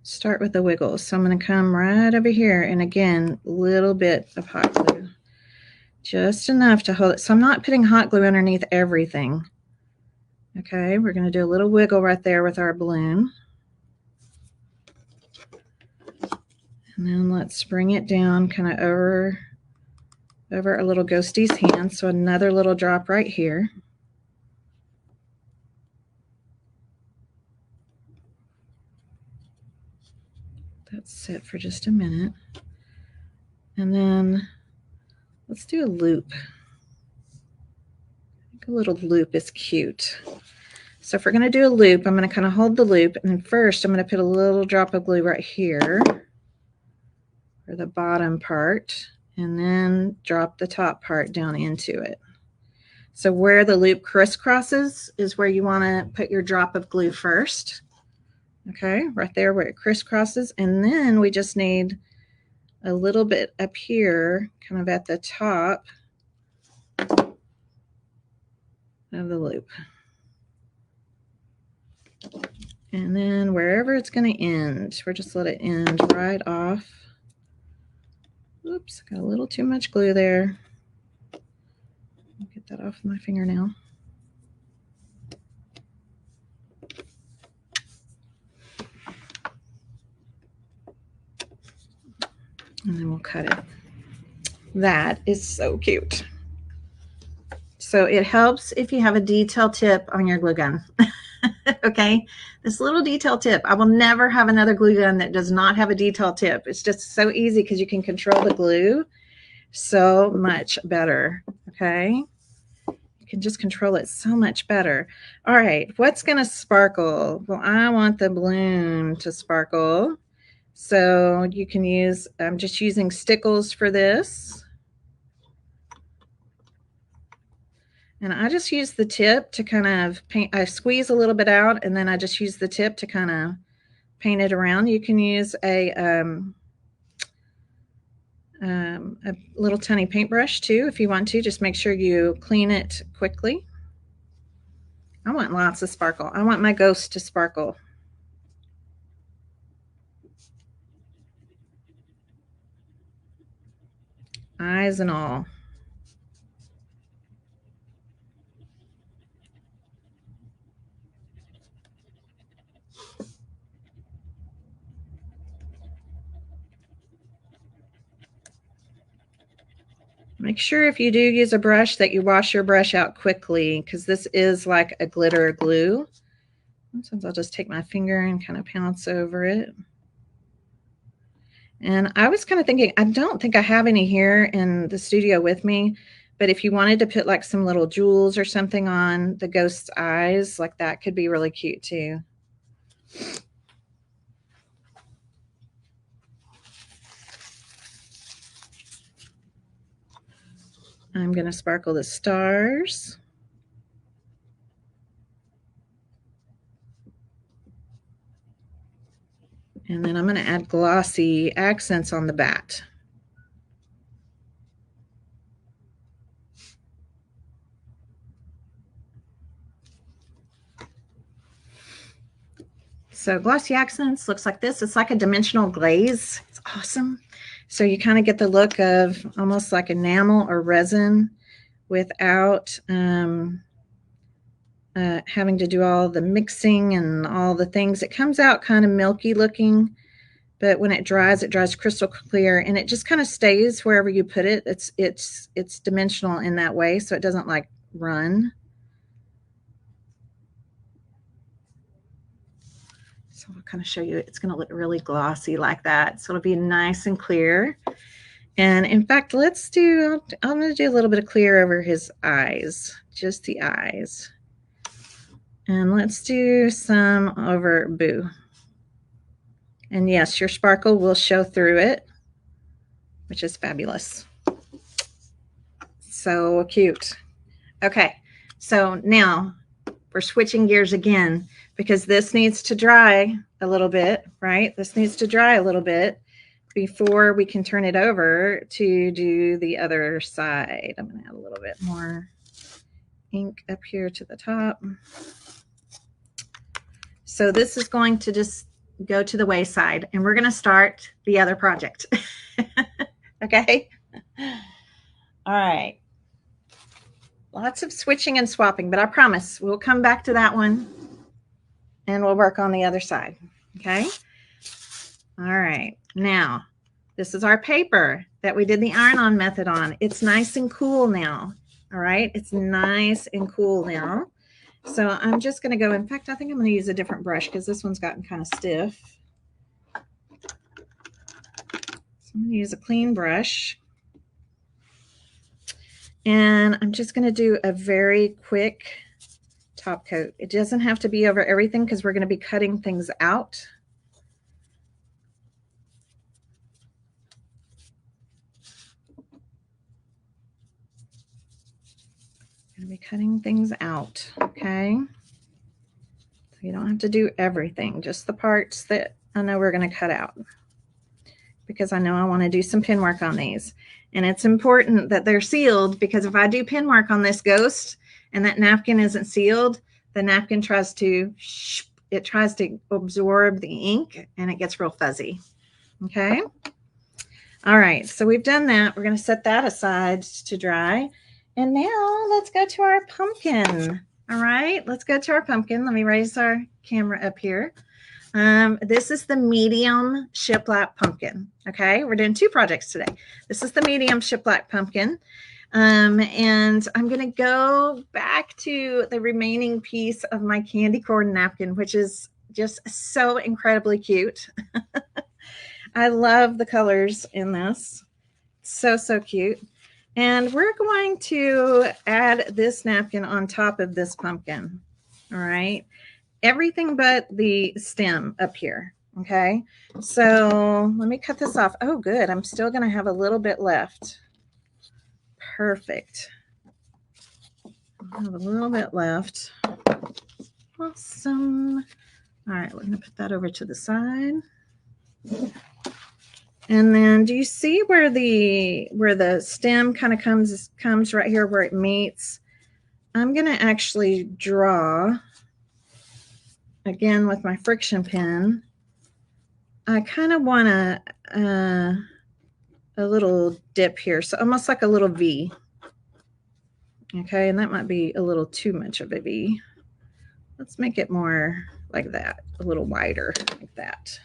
Start with a wiggle. So I'm going to come right over here, and again, a little bit of hot glue. Just enough to hold it. So I'm not putting hot glue underneath everything. Okay, we're going to do a little wiggle right there with our balloon. And then let's bring it down kind of over our little ghostie's hand. So another little drop right here. Let's sit for just a minute. And then let's do a loop. I think a little loop is cute. So if we're going to do a loop, I'm going to kind of hold the loop. And then first I'm going to put a little drop of glue right here for the bottom part, and then drop the top part down into it. So where the loop crisscrosses is where you want to put your drop of glue first. Okay, right there where it crisscrosses. And then we just need a little bit up here, kind of at the top of the loop. And then wherever it's going to end, we're just let it end right off. Oops, got a little too much glue there. I'll get that off my fingernail. And then we'll cut it. That is so cute. So it helps if you have a detail tip on your glue gun. Okay, this little detail tip. I will never have another glue gun that does not have a detail tip. It's just so easy because you can control the glue so much better. Okay, you can just control it so much better. All right, what's going to sparkle? Well, I want the balloon to sparkle. So you can use, I'm just using stickles for this. And I just use the tip to kind of paint. I squeeze a little bit out, and then I just use the tip to kind of paint it around. You can use a little tiny paintbrush too if you want to. Just make sure you clean it quickly. I want lots of sparkle. I want my ghost to sparkle. Eyes and all. Make sure if you do use a brush that you wash your brush out quickly, because this is like a glitter glue. Sometimes I'll just take my finger and kind of pounce over it. And I was kind of thinking, I don't think I have any here in the studio with me, but if you wanted to put like some little jewels or something on the ghost's eyes, like that could be really cute too. I'm going to sparkle the stars. And then I'm going to add glossy accents on the bat. So glossy accents looks like this. It's like a dimensional glaze. It's awesome. So you kind of get the look of almost like enamel or resin without having to do all the mixing and all the things. It comes out kind of milky looking, but when it dries crystal clear, and it just kind of stays wherever you put it. It's dimensional in that way, so it doesn't like run. So I'll kind of show you, it's going to look really glossy like that. So it'll be nice and clear. And in fact, I'm going to do a little bit of clear over his eyes, just the eyes. And let's do some over Boo. And yes, your sparkle will show through it, which is fabulous. So cute. Okay, so now we're switching gears again because this needs to dry a little bit, right? This needs to dry a little bit before we can turn it over to do the other side. I'm going to add a little bit more ink up here to the top. So this is going to just go to the wayside, and we're going to start the other project. Okay. All right. Lots of switching and swapping, but I promise we'll come back to that one and we'll work on the other side. Okay. All right. Now, this is our paper that we did the iron-on method on. It's nice and cool now. All right. It's nice and cool now. So I'm just going to go, in fact, I think I'm going to use a different brush because this one's gotten kind of stiff. So I'm going to use a clean brush. And I'm just going to do a very quick top coat. It doesn't have to be over everything because we're going to be cutting things out. Going to be cutting things out, okay? So you don't have to do everything, just the parts that I know we're going to cut out, because I know I want to do some pin work on these. And it's important that they're sealed, because if I do pin work on this ghost and that napkin isn't sealed, the napkin tries to absorb the ink and it gets real fuzzy. Okay. All right. So we've done that. We're going to set that aside to dry. And now let's go to our pumpkin. All right. Let's go to our pumpkin. Let me raise our camera up here. This is the medium shiplap pumpkin. Okay, we're doing two projects today. This is the medium shiplap pumpkin. And I'm going to go back to the remaining piece of my candy corn napkin, which is just so incredibly cute. I love the colors in this. So, so cute. And we're going to add this napkin on top of this pumpkin. All right. Everything but the stem up here. Okay, so let me cut this off. Oh, good. I'm still going to have a little bit left. Perfect. I have a little bit left. Awesome. All right, we're going to put that over to the side. And then do you see where the stem kind of comes right here where it meets? I'm going to actually draw again with my friction pen. I kind of want a little dip here, so almost like a little V. Okay, and that might be a little too much of a V. Let's make it more like that, a little wider like that.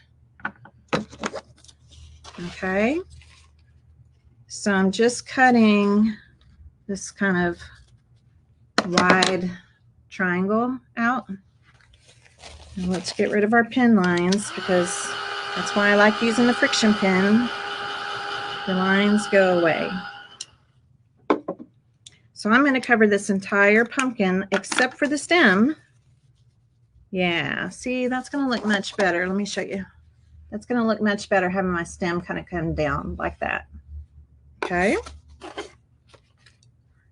Okay, so I'm just cutting this kind of wide triangle out. And let's get rid of our pen lines, because that's why I like using the friction pen. The lines go away. So I'm going to cover this entire pumpkin except for the stem. Yeah, see, that's going to look much better. Let me show you. That's going to look much better having my stem kind of come down like that. Okay.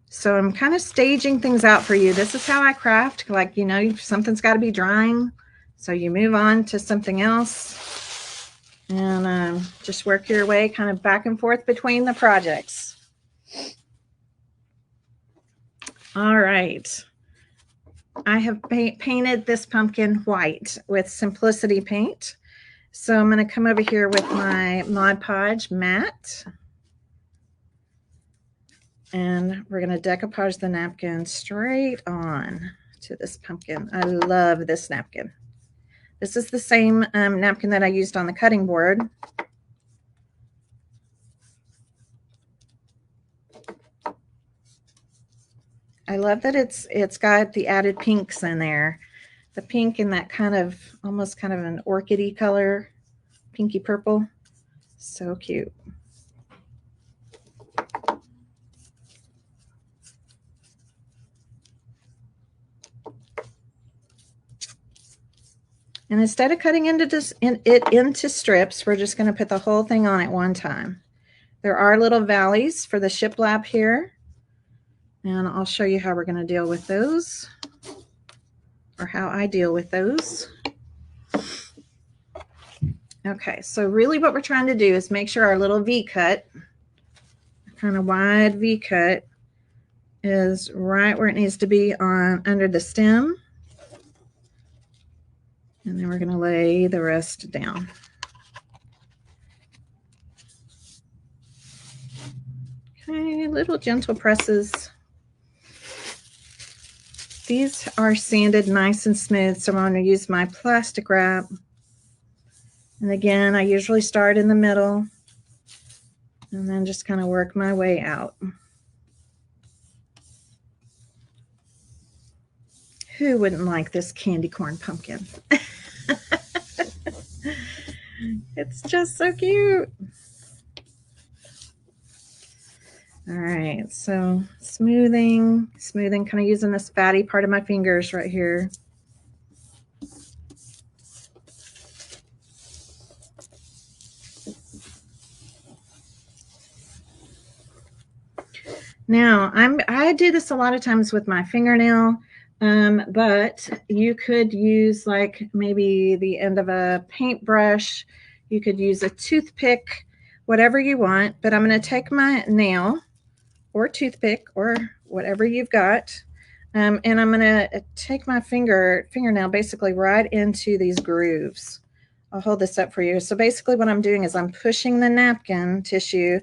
So I'm kind of staging things out for you. This is how I craft. Like, you know, something's got to be drying, so you move on to something else. And just work your way kind of back and forth between the projects. All right. I have painted this pumpkin white with Simplicity paint. So I'm going to come over here with my Mod Podge matte. And we're going to decoupage the napkin straight on to this pumpkin. I love this napkin. This is the same napkin that I used on the cutting board. I love that it's got the added pinks in there. The pink and that kind of almost kind of an orchidy color, pinky purple. So cute. And instead of cutting it into strips, we're just going to put the whole thing on at one time. There are little valleys for the shiplap here, and I'll show you how we're going to deal with those, or how I deal with those. Okay, so really what we're trying to do is make sure our little V-cut, kind of wide V-cut, is right where it needs to be on under the stem. And then we're going to lay the rest down. Okay, little gentle presses. These are sanded nice and smooth, so I'm going to use my plastic wrap. And again, I usually start in the middle and then just kind of work my way out. Who wouldn't like this candy corn pumpkin? It's just so cute. All right, so smoothing, kind of using this fatty part of my fingers right here. Now, I do this a lot of times with my fingernail, but you could use like maybe the end of a paintbrush. You could use a toothpick, whatever you want, but I'm going to take my nail or toothpick or whatever you've got, and I'm going to take my fingernail basically right into these grooves. I'll hold this up for you. So basically what I'm doing is I'm pushing the napkin tissue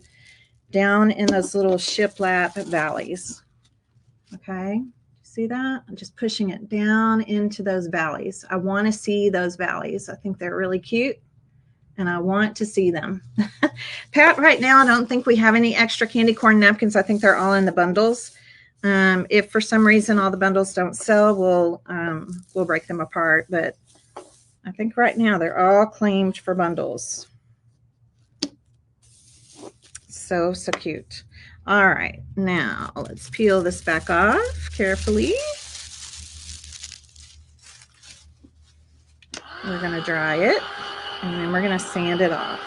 down in those little shiplap valleys. Okay, see that? I'm just pushing it down into those valleys. I want to see those valleys. I think they're really cute and I want to see them. Pat, right now I don't think we have any extra candy corn napkins. I think they're all in the bundles. If for some reason all the bundles don't sell, we'll break them apart, but I think right now they're all claimed for bundles. So cute. All right, now let's peel this back off carefully. We're going to dry it and then we're going to sand it off.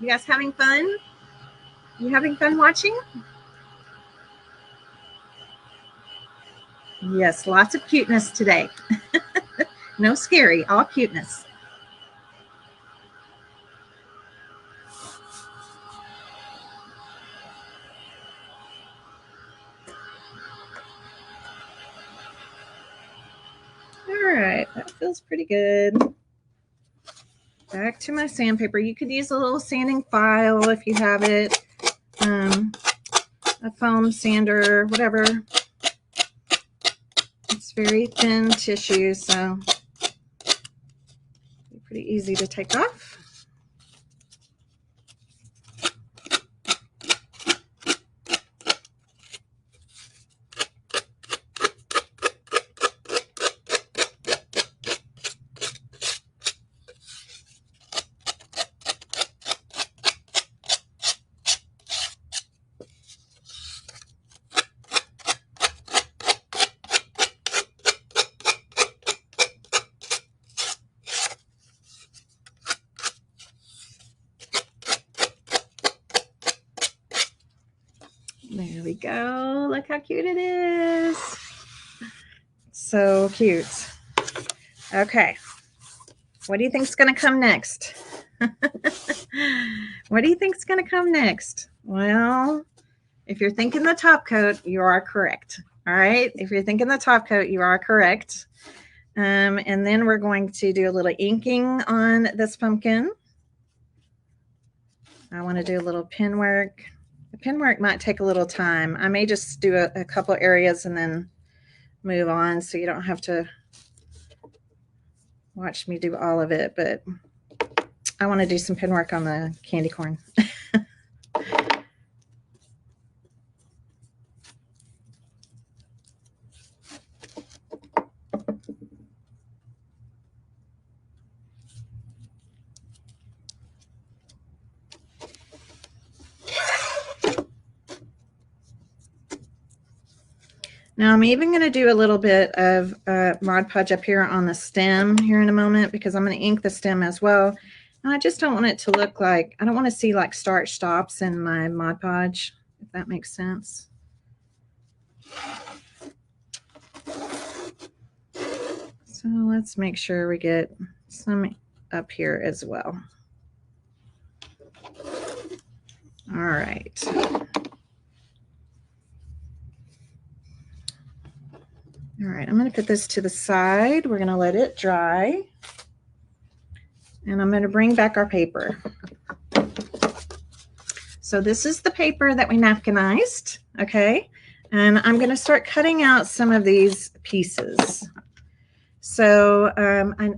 You guys having fun? You having fun watching? Yes, lots of cuteness today. No scary, all cuteness. All right, that feels pretty good. Back to my sandpaper. You could use a little sanding file if you have it, a foam sander, whatever. It's very thin tissue, so pretty easy to take off. There we go. Look how cute it is. So cute. Okay. What do you think's going to come next? What do you think's going to come next? Well, if you're thinking the top coat, you are correct. All right. If you're thinking the top coat, you are correct. And then we're going to do a little inking on this pumpkin. I want to do a little pin work. The pen work might take a little time. I may just do a couple areas and then move on so you don't have to watch me do all of it, but I want to do some pen work on the candy corn. Now I'm even going to do a little bit of Mod Podge up here on the stem here in a moment, because I'm going to ink the stem as well. And I just don't want it to look like, I don't want to see like start stops in my Mod Podge, if that makes sense. So let's make sure we get some up here as well. All right. All right, I'm going to put this to the side. We're going to let it dry. And I'm going to bring back our paper. So this is the paper that we napkinized, okay? And I'm going to start cutting out some of these pieces. So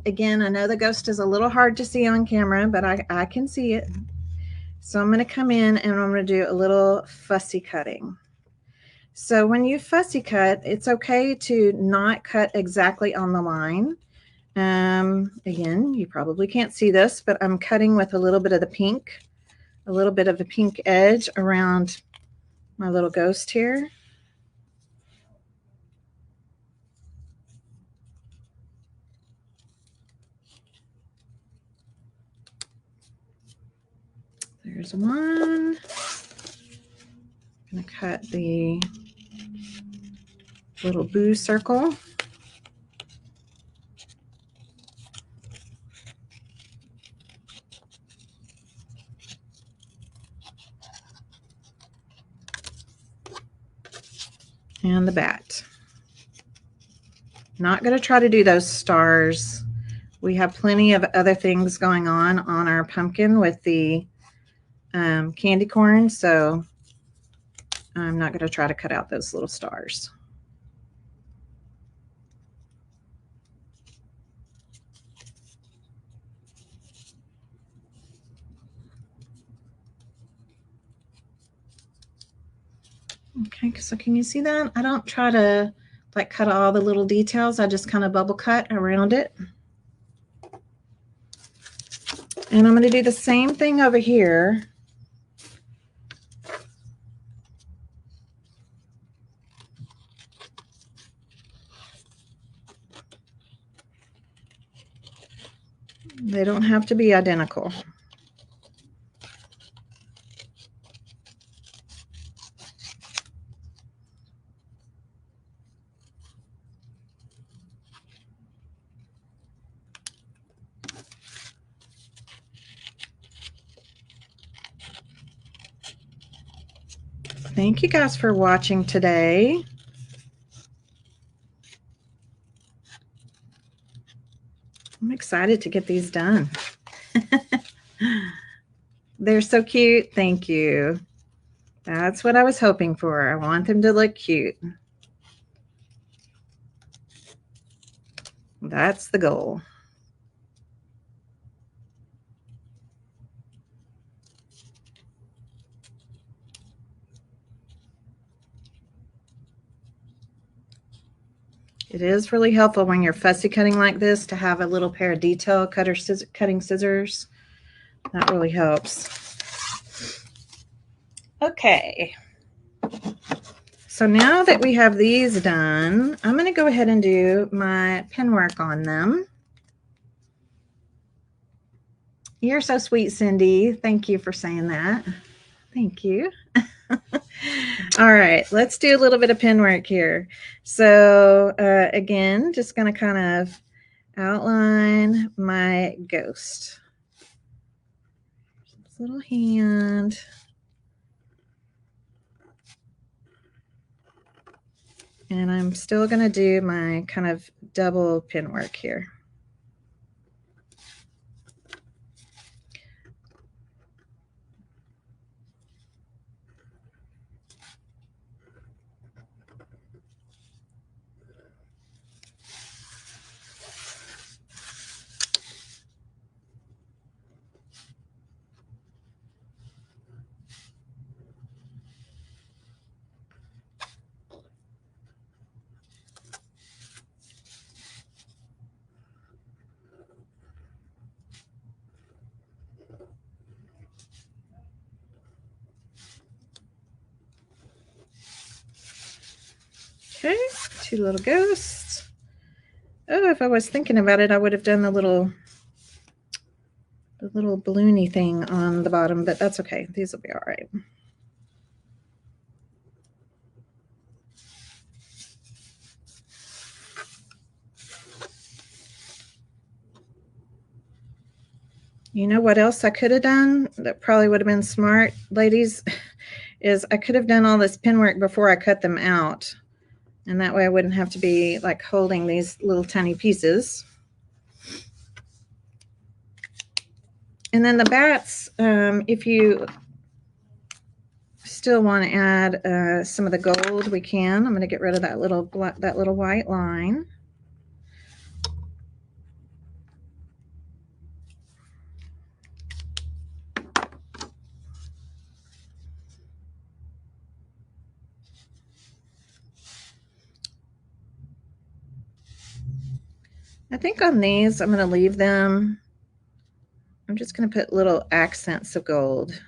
again, I know the ghost is a little hard to see on camera, but I can see it. So I'm going to come in and I'm going to do a little fussy cutting. So when you fussy cut, it's okay to not cut exactly on the line. Again, you probably can't see this, but I'm cutting with a little bit of the pink, a little bit of a pink edge around my little ghost here. There's one. I'm going to cut the little boo circle. And the bat. Not going to try to do those stars. We have plenty of other things going on our pumpkin with the candy corn, so I'm not going to try to cut out those little stars. Okay, so can you see that? I don't try to like cut all the little details. I just kind of bubble cut around it. And I'm going to do the same thing over here. They don't have to be identical. Thank you guys for watching today. I'm excited to get these done. They're so cute. Thank you. That's what I was hoping for. I want them to look cute. That's the goal. It is really helpful when you're fussy cutting like this to have a little pair of detail cutting scissors. That really helps. Okay. So now that we have these done, I'm going to go ahead and do my pen work on them. You're so sweet, Cindy. Thank you for saying that. Thank you. All right, let's do a little bit of pen work here. So again, just going to kind of outline my ghost. This little hand. And I'm still going to do my kind of double pen work here. two little ghosts. Oh, if I was thinking about it, I would have done the little balloony thing on the bottom, but that's okay. These will be all right. You know what else I could have done that probably would have been smart, ladies, is I could have done all this pin work before I cut them out. And that way I wouldn't have to be like holding these little tiny pieces. And then the bats, if you still want to add some of the gold, we can. I'm going to get rid of that little white line. I think on these, I'm going to leave them. I'm just going to put little accents of gold.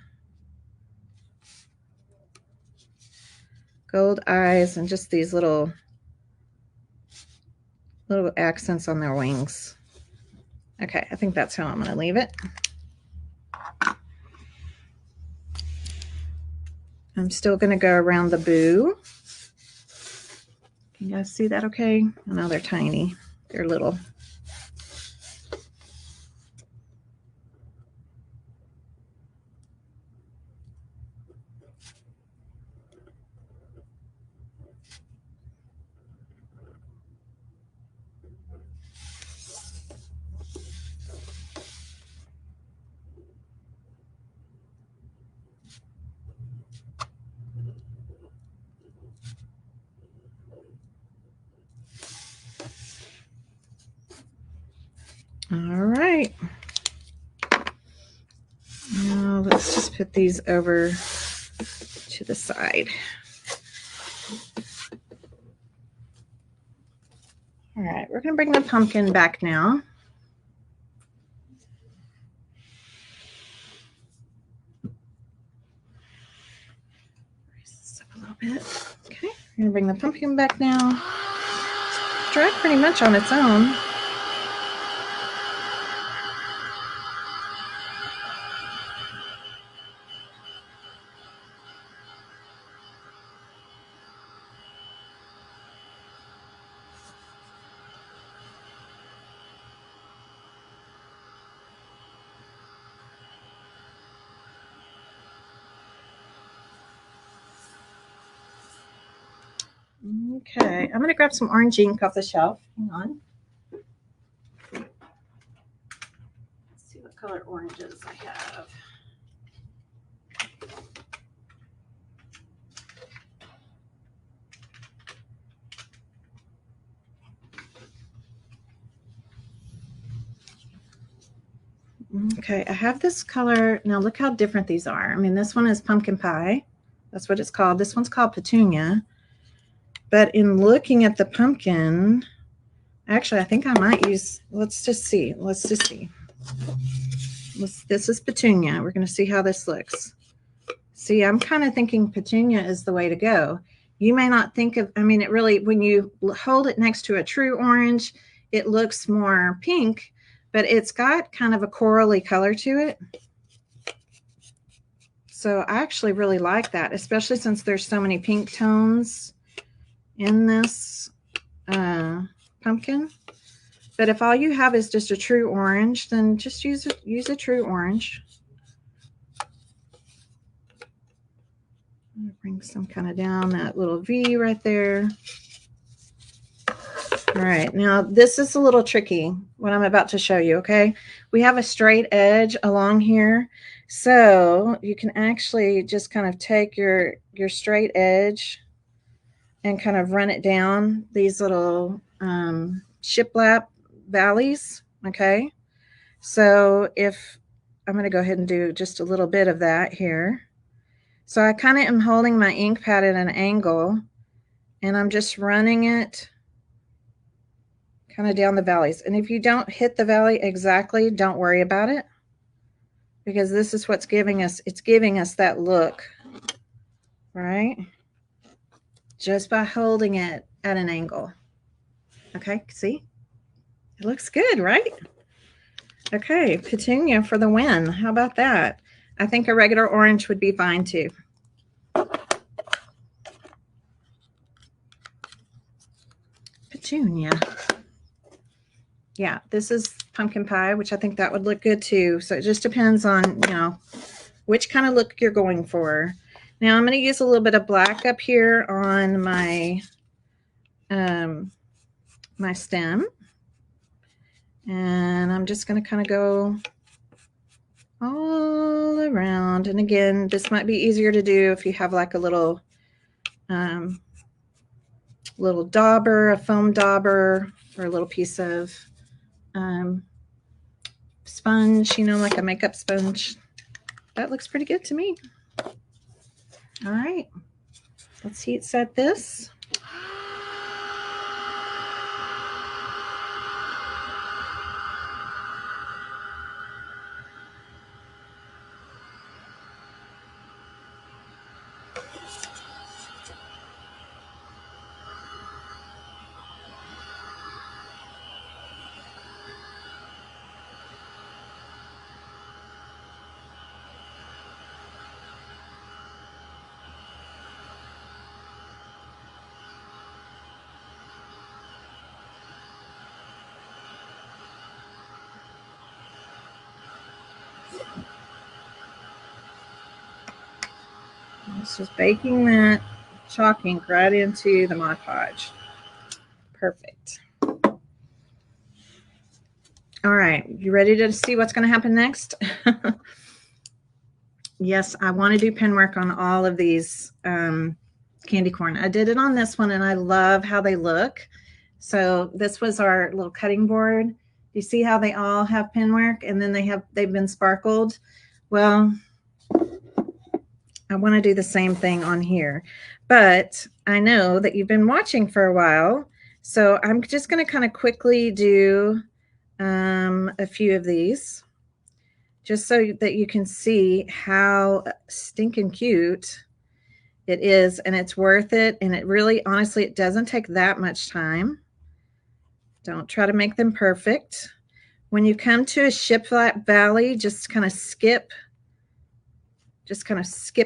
Gold eyes and just these little accents on their wings. Okay, I think that's how I'm going to leave it. I'm still going to go around the boo. Can you guys see that okay? I know they're tiny. They're little. All right. Now let's just put these over to the side. All right, we're going to bring the pumpkin back now. Raise this up a little bit. Okay, we're going to bring the pumpkin back now. It's dried pretty much on its own. Okay, I'm going to grab some orange ink off the shelf. Hang on. Let's see what color oranges I have. Okay, I have this color. Now look how different these are. I mean, this one is pumpkin pie. That's what it's called. This one's called petunia. But in looking at the pumpkin, actually, I think I might use, let's just see. This is petunia. We're going to see how this looks. See, I'm kind of thinking petunia is the way to go. You may not think of, I mean, it really, when you hold it next to a true orange, it looks more pink, but it's got kind of a corally color to it. So I actually really like that, especially since there's so many pink tones in this pumpkin. But if all you have is just a true orange, then just use a true orange. I'm gonna bring some kind of down that little V right there. All right, now this is a little tricky, what I'm about to show you, okay? We have a straight edge along here. So you can actually just kind of take your straight edge and kind of run it down these little shiplap valleys, okay? So if I'm going to go ahead and do just a little bit of that here. So I kind of am holding my ink pad at an angle, and I'm just running it kind of down the valleys. And if you don't hit the valley exactly, don't worry about it, because this is what's giving us, it's giving us that look, right? just by holding it at an angle. Okay, see? It looks good, right? Okay, petunia for the win. How about that? I think a regular orange would be fine too. Petunia. Yeah, this is pumpkin pie, which I think that would look good too. So it just depends on, you know, which kind of look you're going for. Now I'm going to use a little bit of black up here on my my stem. And I'm just going to kind of go all around. And again, this might be easier to do if you have like a little little dauber, a foam dauber, or a little piece of sponge, you know, like a makeup sponge. That looks pretty good to me. All right, let's heat set this. It's just baking that chalk ink right into the Mod Podge. Perfect. All right, you ready to see what's going to happen next? Yes, I want to do pen work on all of these candy corn. I did it on this one, and I love how they look. So this was our little cutting board. You see how they all have pen work, and then they've been sparkled. Well, I want to do the same thing on here, but I know that you've been watching for a while, so I'm just going to kind of quickly do a few of these, just so that you can see how stinking cute it is, and it's worth it. And it really, honestly, it doesn't take that much time. Don't try to make them perfect. When you come to a shiplap valley, just kind of skip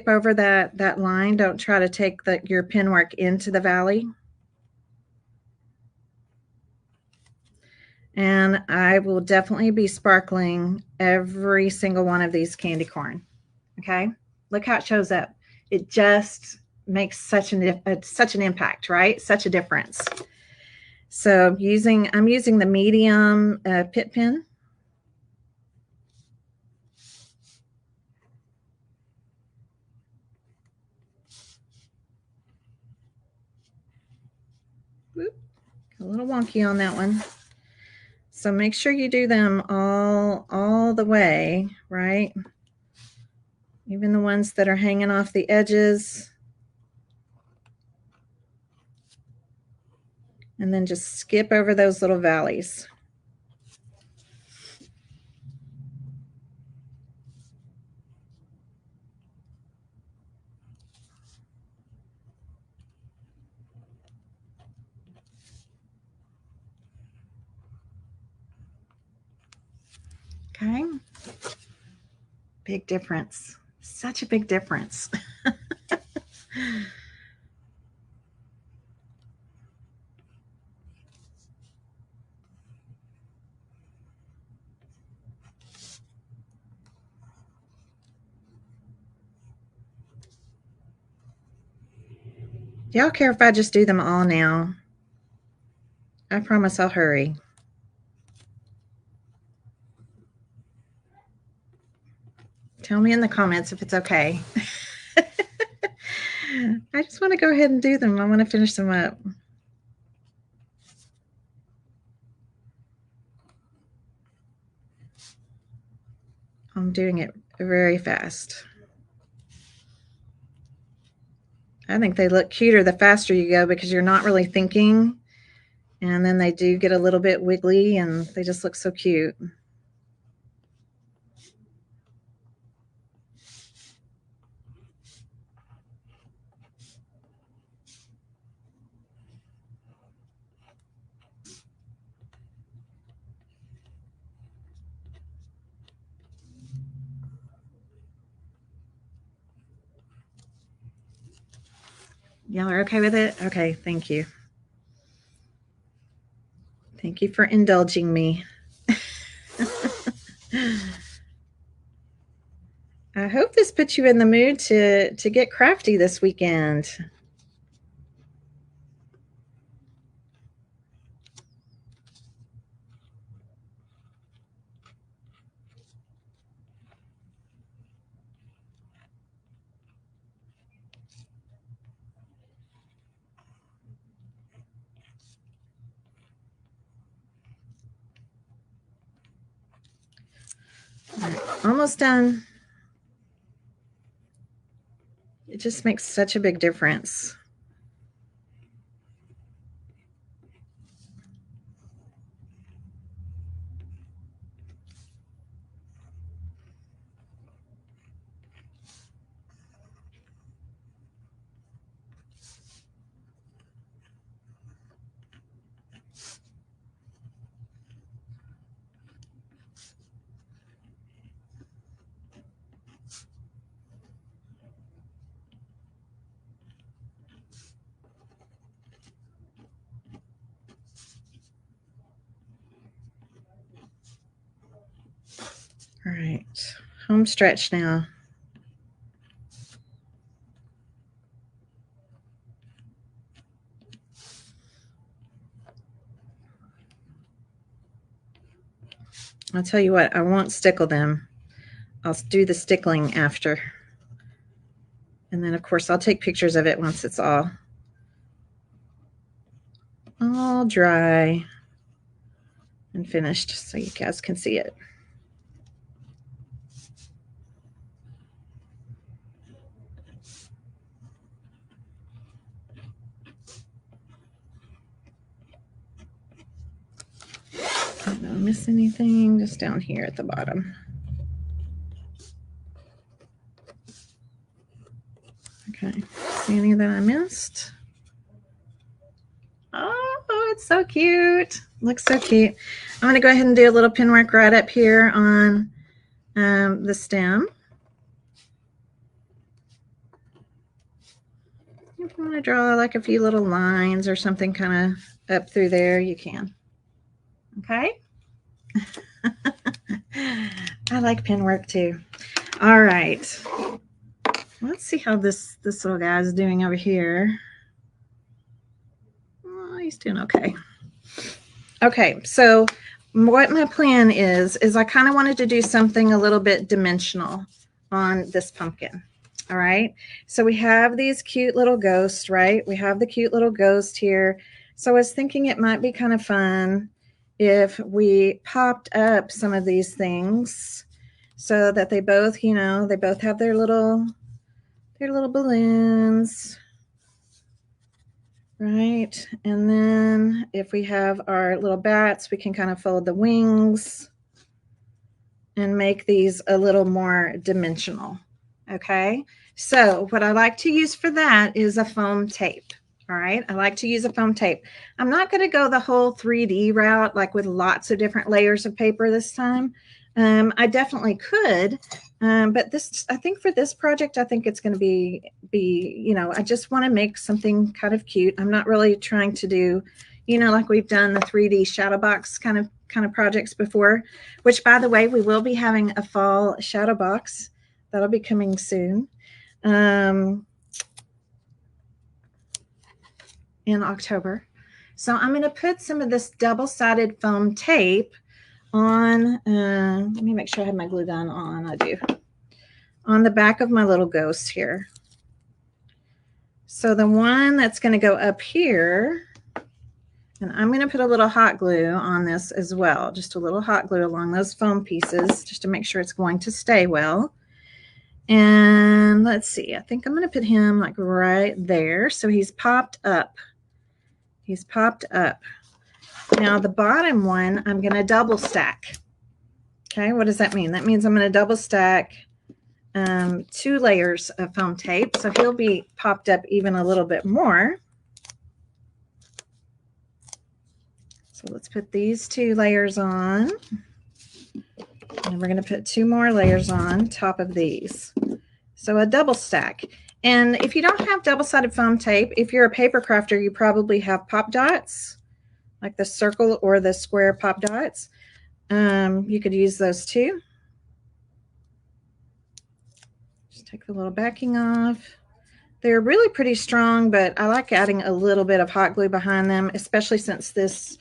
over that line. Don't try to take your pen work into the valley. And I will definitely be sparkling every single one of these candy corn. Okay, look how it shows up. It just makes such an impact, right? Such a difference. So I'm using the medium pit pen. Whoop, a little wonky on that one. So make sure you do them all the way, right? Even the ones that are hanging off the edges. And then just skip over those little valleys. Okay. Big difference. Such a big difference. Do y'all care if I just do them all now? I promise I'll hurry. Tell me in the comments if it's okay. I just want to go ahead and do them. I want to finish them up. I'm doing it very fast. I think they look cuter the faster you go because you're not really thinking. And then they do get a little bit wiggly and they just look so cute. Y'all are okay with it? Okay, thank you. Thank you for indulging me. I hope this puts you in the mood to get crafty this weekend. Almost done. It just makes such a big difference. All right, home stretch now. I'll tell you what, I won't stickle them. I'll do the stickling after. And then, of course, I'll take pictures of it once it's all dry and finished so you guys can see it. Did I miss anything? Just down here at the bottom. Okay, see any that I missed? Oh, it's so cute. Looks so cute. I'm going to go ahead and do a little pin work right up here on the stem. If you want to draw like a few little lines or something kind of up through there, you can. Okay. I like pin work too. All right. Let's see how this little guy is doing over here. Oh, he's doing okay. Okay, so what my plan is I kind of wanted to do something a little bit dimensional on this pumpkin. All right, so we have these cute little ghosts, right? We have the cute little ghost here. So I was thinking it might be kind of fun if we popped up some of these things so that they both, you know, they both have their little balloons, right? And then if we have our little bats, we can kind of fold the wings and make these a little more dimensional. Okay, so what I like to use for that is a foam tape. All right, I like to use a foam tape. I'm not going to go the whole 3D route, like with lots of different layers of paper this time. I definitely could, but this, I think for this project, I think it's going to be, you know, I just want to make something kind of cute. I'm not really trying to do, you know, like we've done the 3D shadow box kind of projects before, which, by the way, we will be having a fall shadow box that'll be coming soon in October. So I'm going to put some of this double-sided foam tape on, let me make sure I have my glue gun on. I do. On the back of my little ghost here. So the one that's going to go up here, and I'm going to put a little hot glue on this as well, just a little hot glue along those foam pieces just to make sure it's going to stay well. And let's see, I think I'm going to put him like right there. So he's popped up. He's popped up. Now the bottom one, I'm going to double stack. Okay, what does that mean? That means I'm going to double stack 2 layers of foam tape. So he'll be popped up even a little bit more. So let's put these 2 layers on. And we're going to put 2 more layers on top of these. So a double stack. And if you don't have double-sided foam tape, if you're a paper crafter, you probably have pop dots, like the circle or the square pop dots. You could use those too. Just take the little backing off. They're really pretty strong, but I like adding a little bit of hot glue behind them, especially since this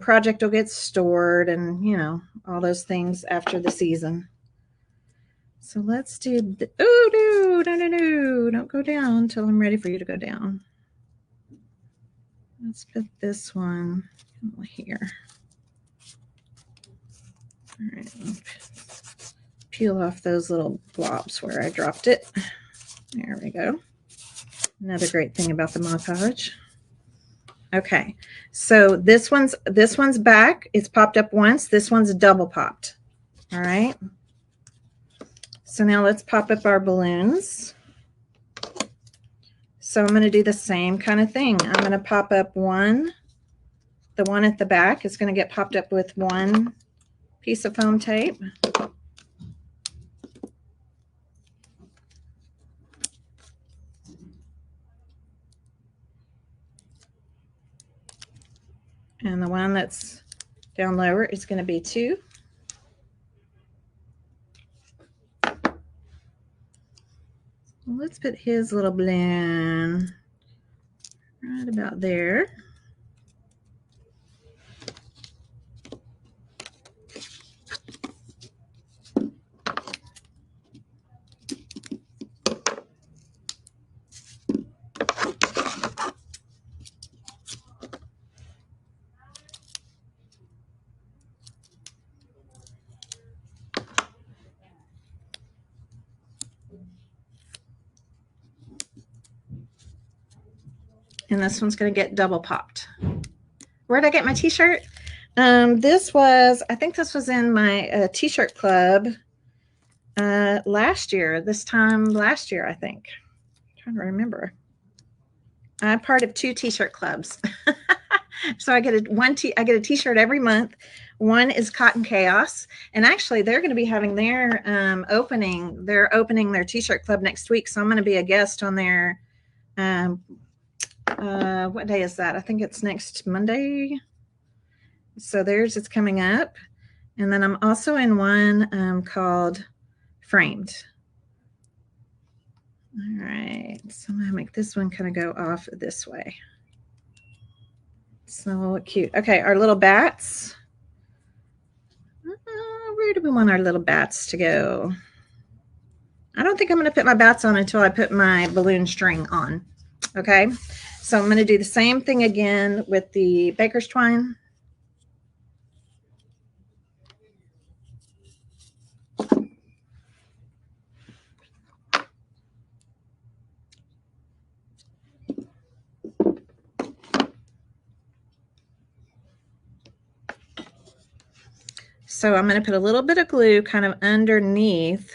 project will get stored and, you know, all those things after the season. So let's do the, oh, no, don't go down until I'm ready for you to go down. Let's put this one here. All right, peel off those little blobs where I dropped it. There we go. Another great thing about the Mod Podge. Okay, so this one's back. It's popped up once. This one's double popped. All right. So now let's pop up our balloons. So I'm going to do the same kind of thing. I'm going to pop up one. The one at the back is going to get popped up with one piece of foam tape. And the one that's down lower is going to be two. Let's put his little balloon right about there. And this one's going to get double popped. Where'd I get my t-shirt? This was, I think this was in my t-shirt club last year, this time last year, I think. I'm trying to remember. I'm part of 2 t-shirt clubs. So I get a t-shirt every month. One is Cotton Chaos, and actually they're going to be having their opening. They're opening their t-shirt club next week, so I'm going to be a guest on their what day is that? I think it's next Monday. So theirs is coming up. And then I'm also in one called Framed. All right, so I'm gonna make this one kind of go off this way. So cute. Okay, our little bats. Where do we want our little bats to go? I don't think I'm gonna put my bats on until I put my balloon string on. Okay, so I'm gonna do the same thing again with the baker's twine. So I'm going to put a little bit of glue kind of underneath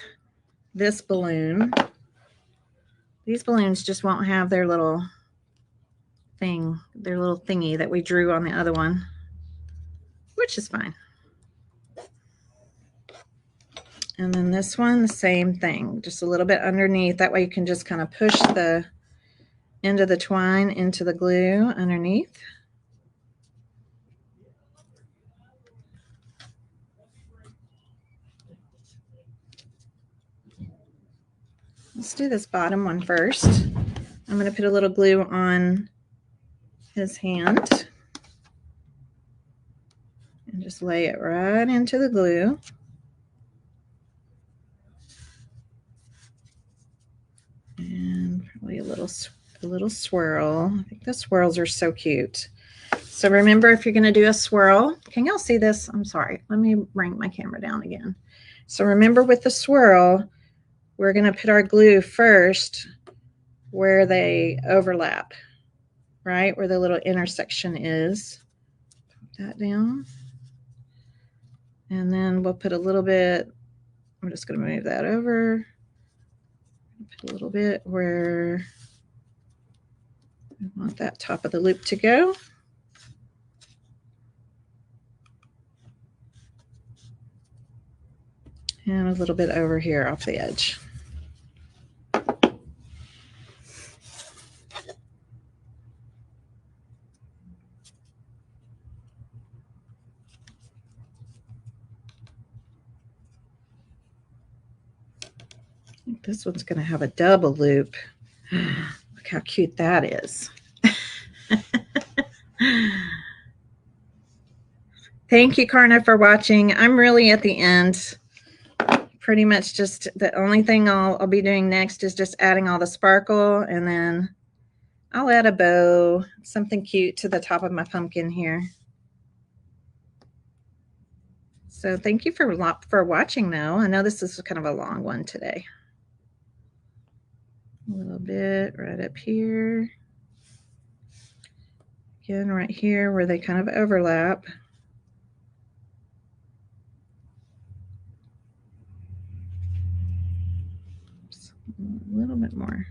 this balloon. These balloons just won't have their little thing, their little thingy that we drew on the other one, which is fine. And then this one, the same thing, just a little bit underneath. That way you can just kind of push the end of the twine into the glue underneath. Let's do this bottom one first. I'm going to put a little glue on his hand and just lay it right into the glue. And probably a little swirl. I think the swirls are so cute. So remember, if you're going to do a swirl, can y'all see this? I'm sorry. Let me bring my camera down again. So remember, with the swirl, we're going to put our glue first where they overlap, right? Where the little intersection is. Put that down. And then we'll put a little bit, I'm just going to move that over. Put a little bit where we want that top of the loop to go. And a little bit over here off the edge. This one's going to have a double loop. Look how cute that is. Thank you, Karna, for watching. I'm really at the end. Pretty much just the only thing I'll be doing next is just adding all the sparkle, and then I'll add a bow, something cute to the top of my pumpkin here. So thank you for watching though. I know this is kind of a long one today. A little bit right up here. Again, right here where they kind of overlap. Oops, a little bit more.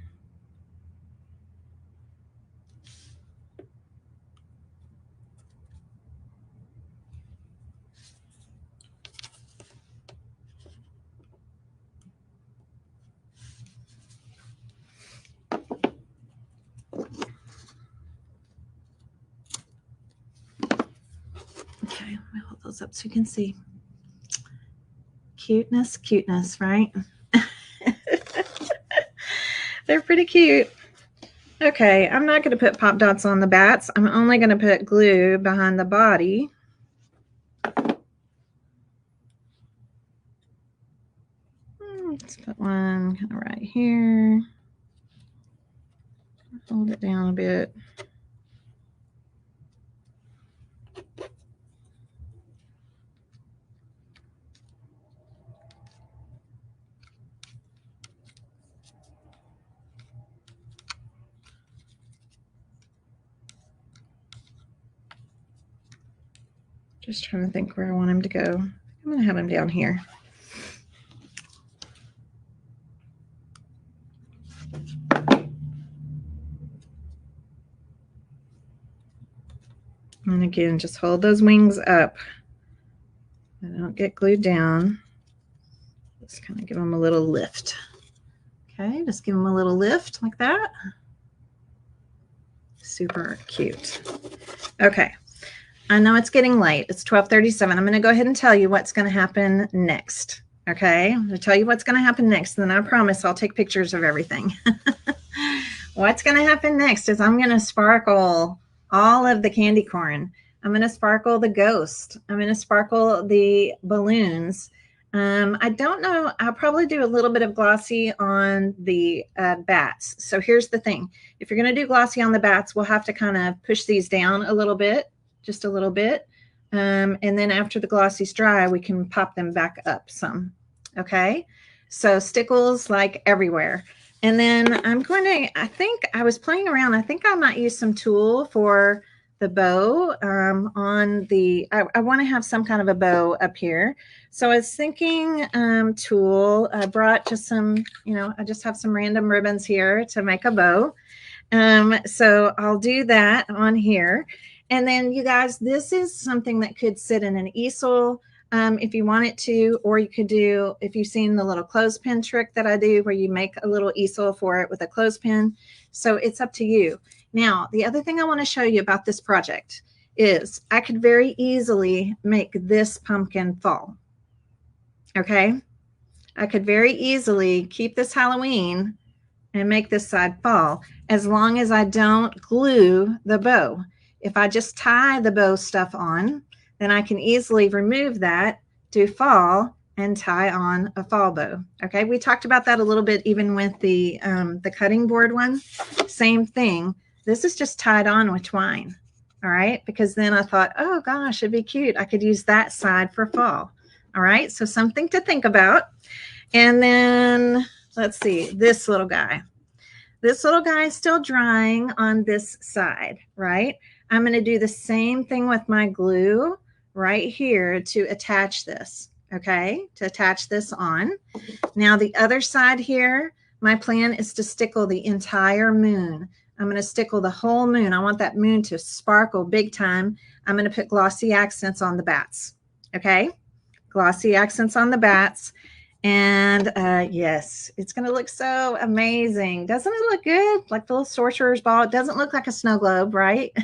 Okay, let me hold those up so you can see. Cuteness, cuteness, right? They're pretty cute. Okay, I'm not going to put pop dots on the bats. I'm only going to put glue behind the body. Let's put one kind of right here. Hold it down a bit. Just trying to think where I want him to go. I'm going to have him down here. And again, just hold those wings up. They don't get glued down. Just kind of give them a little lift. Okay, just give them a little lift like that. Super cute. Okay, I know it's getting late. It's 12:37. I'm going to go ahead and tell you what's going to happen next. Okay, I'm going to tell you what's going to happen next, and then I promise I'll take pictures of everything. What's going to happen next is I'm going to sparkle all of the candy corn. I'm going to sparkle the ghost. I'm going to sparkle the balloons. I don't know. I'll probably do a little bit of glossy on the bats. So here's the thing. If you're going to do glossy on the bats, we'll have to kind of push these down a little bit, just a little bit. And then after the glossy's dry, we can pop them back up some. Okay. So stickles like everywhere. And then I'm going to, I think I was playing around. I think I might use some tulle for the bow on the, I want to have some kind of a bow up here. So I was thinking tulle. I brought just some, you know, I just have some random ribbons here to make a bow. So I'll do that on here. And then you guys, this is something that could sit in an easel if you want it to, or you could do, if you've seen the little clothespin trick that I do where you make a little easel for it with a clothespin. So it's up to you. Now, the other thing I want to show you about this project is I could very easily make this pumpkin fall. Okay. I could very easily keep this Halloween and make this side fall as long as I don't glue the bow. If I just tie the bow stuff on, then I can easily remove that, do fall, and tie on a fall bow. Okay, we talked about that a little bit even with the cutting board one. Same thing. This is just tied on with twine. All right, because then I thought, oh gosh, it'd be cute. I could use that side for fall. All right, so something to think about. And then let's see, this little guy. This little guy is still drying on this side, right? I'm going to do the same thing with my glue right here to attach this, okay? To attach this on. Now the other side here, my plan is to stickle the entire moon. I'm going to stickle the whole moon. I want that moon to sparkle big time. I'm going to put glossy accents on the bats, okay? Glossy accents on the bats. And yes, it's going to look so amazing. Doesn't it look good? Like the little sorcerer's ball. It doesn't look like a snow globe, right?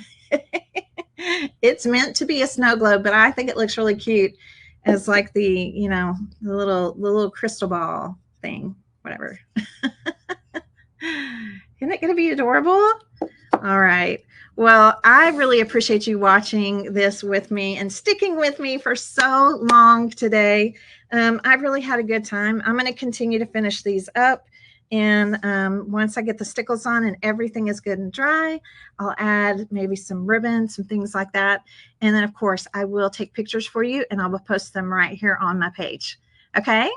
It's meant to be a snow globe, but I think it looks really cute as like the, you know, the little crystal ball thing. whatever. Isn't it going to be adorable? All right. Well, I really appreciate you watching this with me and sticking with me for so long today. I've really had a good time. I'm going to continue to finish these up. And once I get the stickles on and everything is good and dry, I'll add maybe some ribbons, some things like that. And then, of course, I will take pictures for you and I will post them right here on my page. Okay?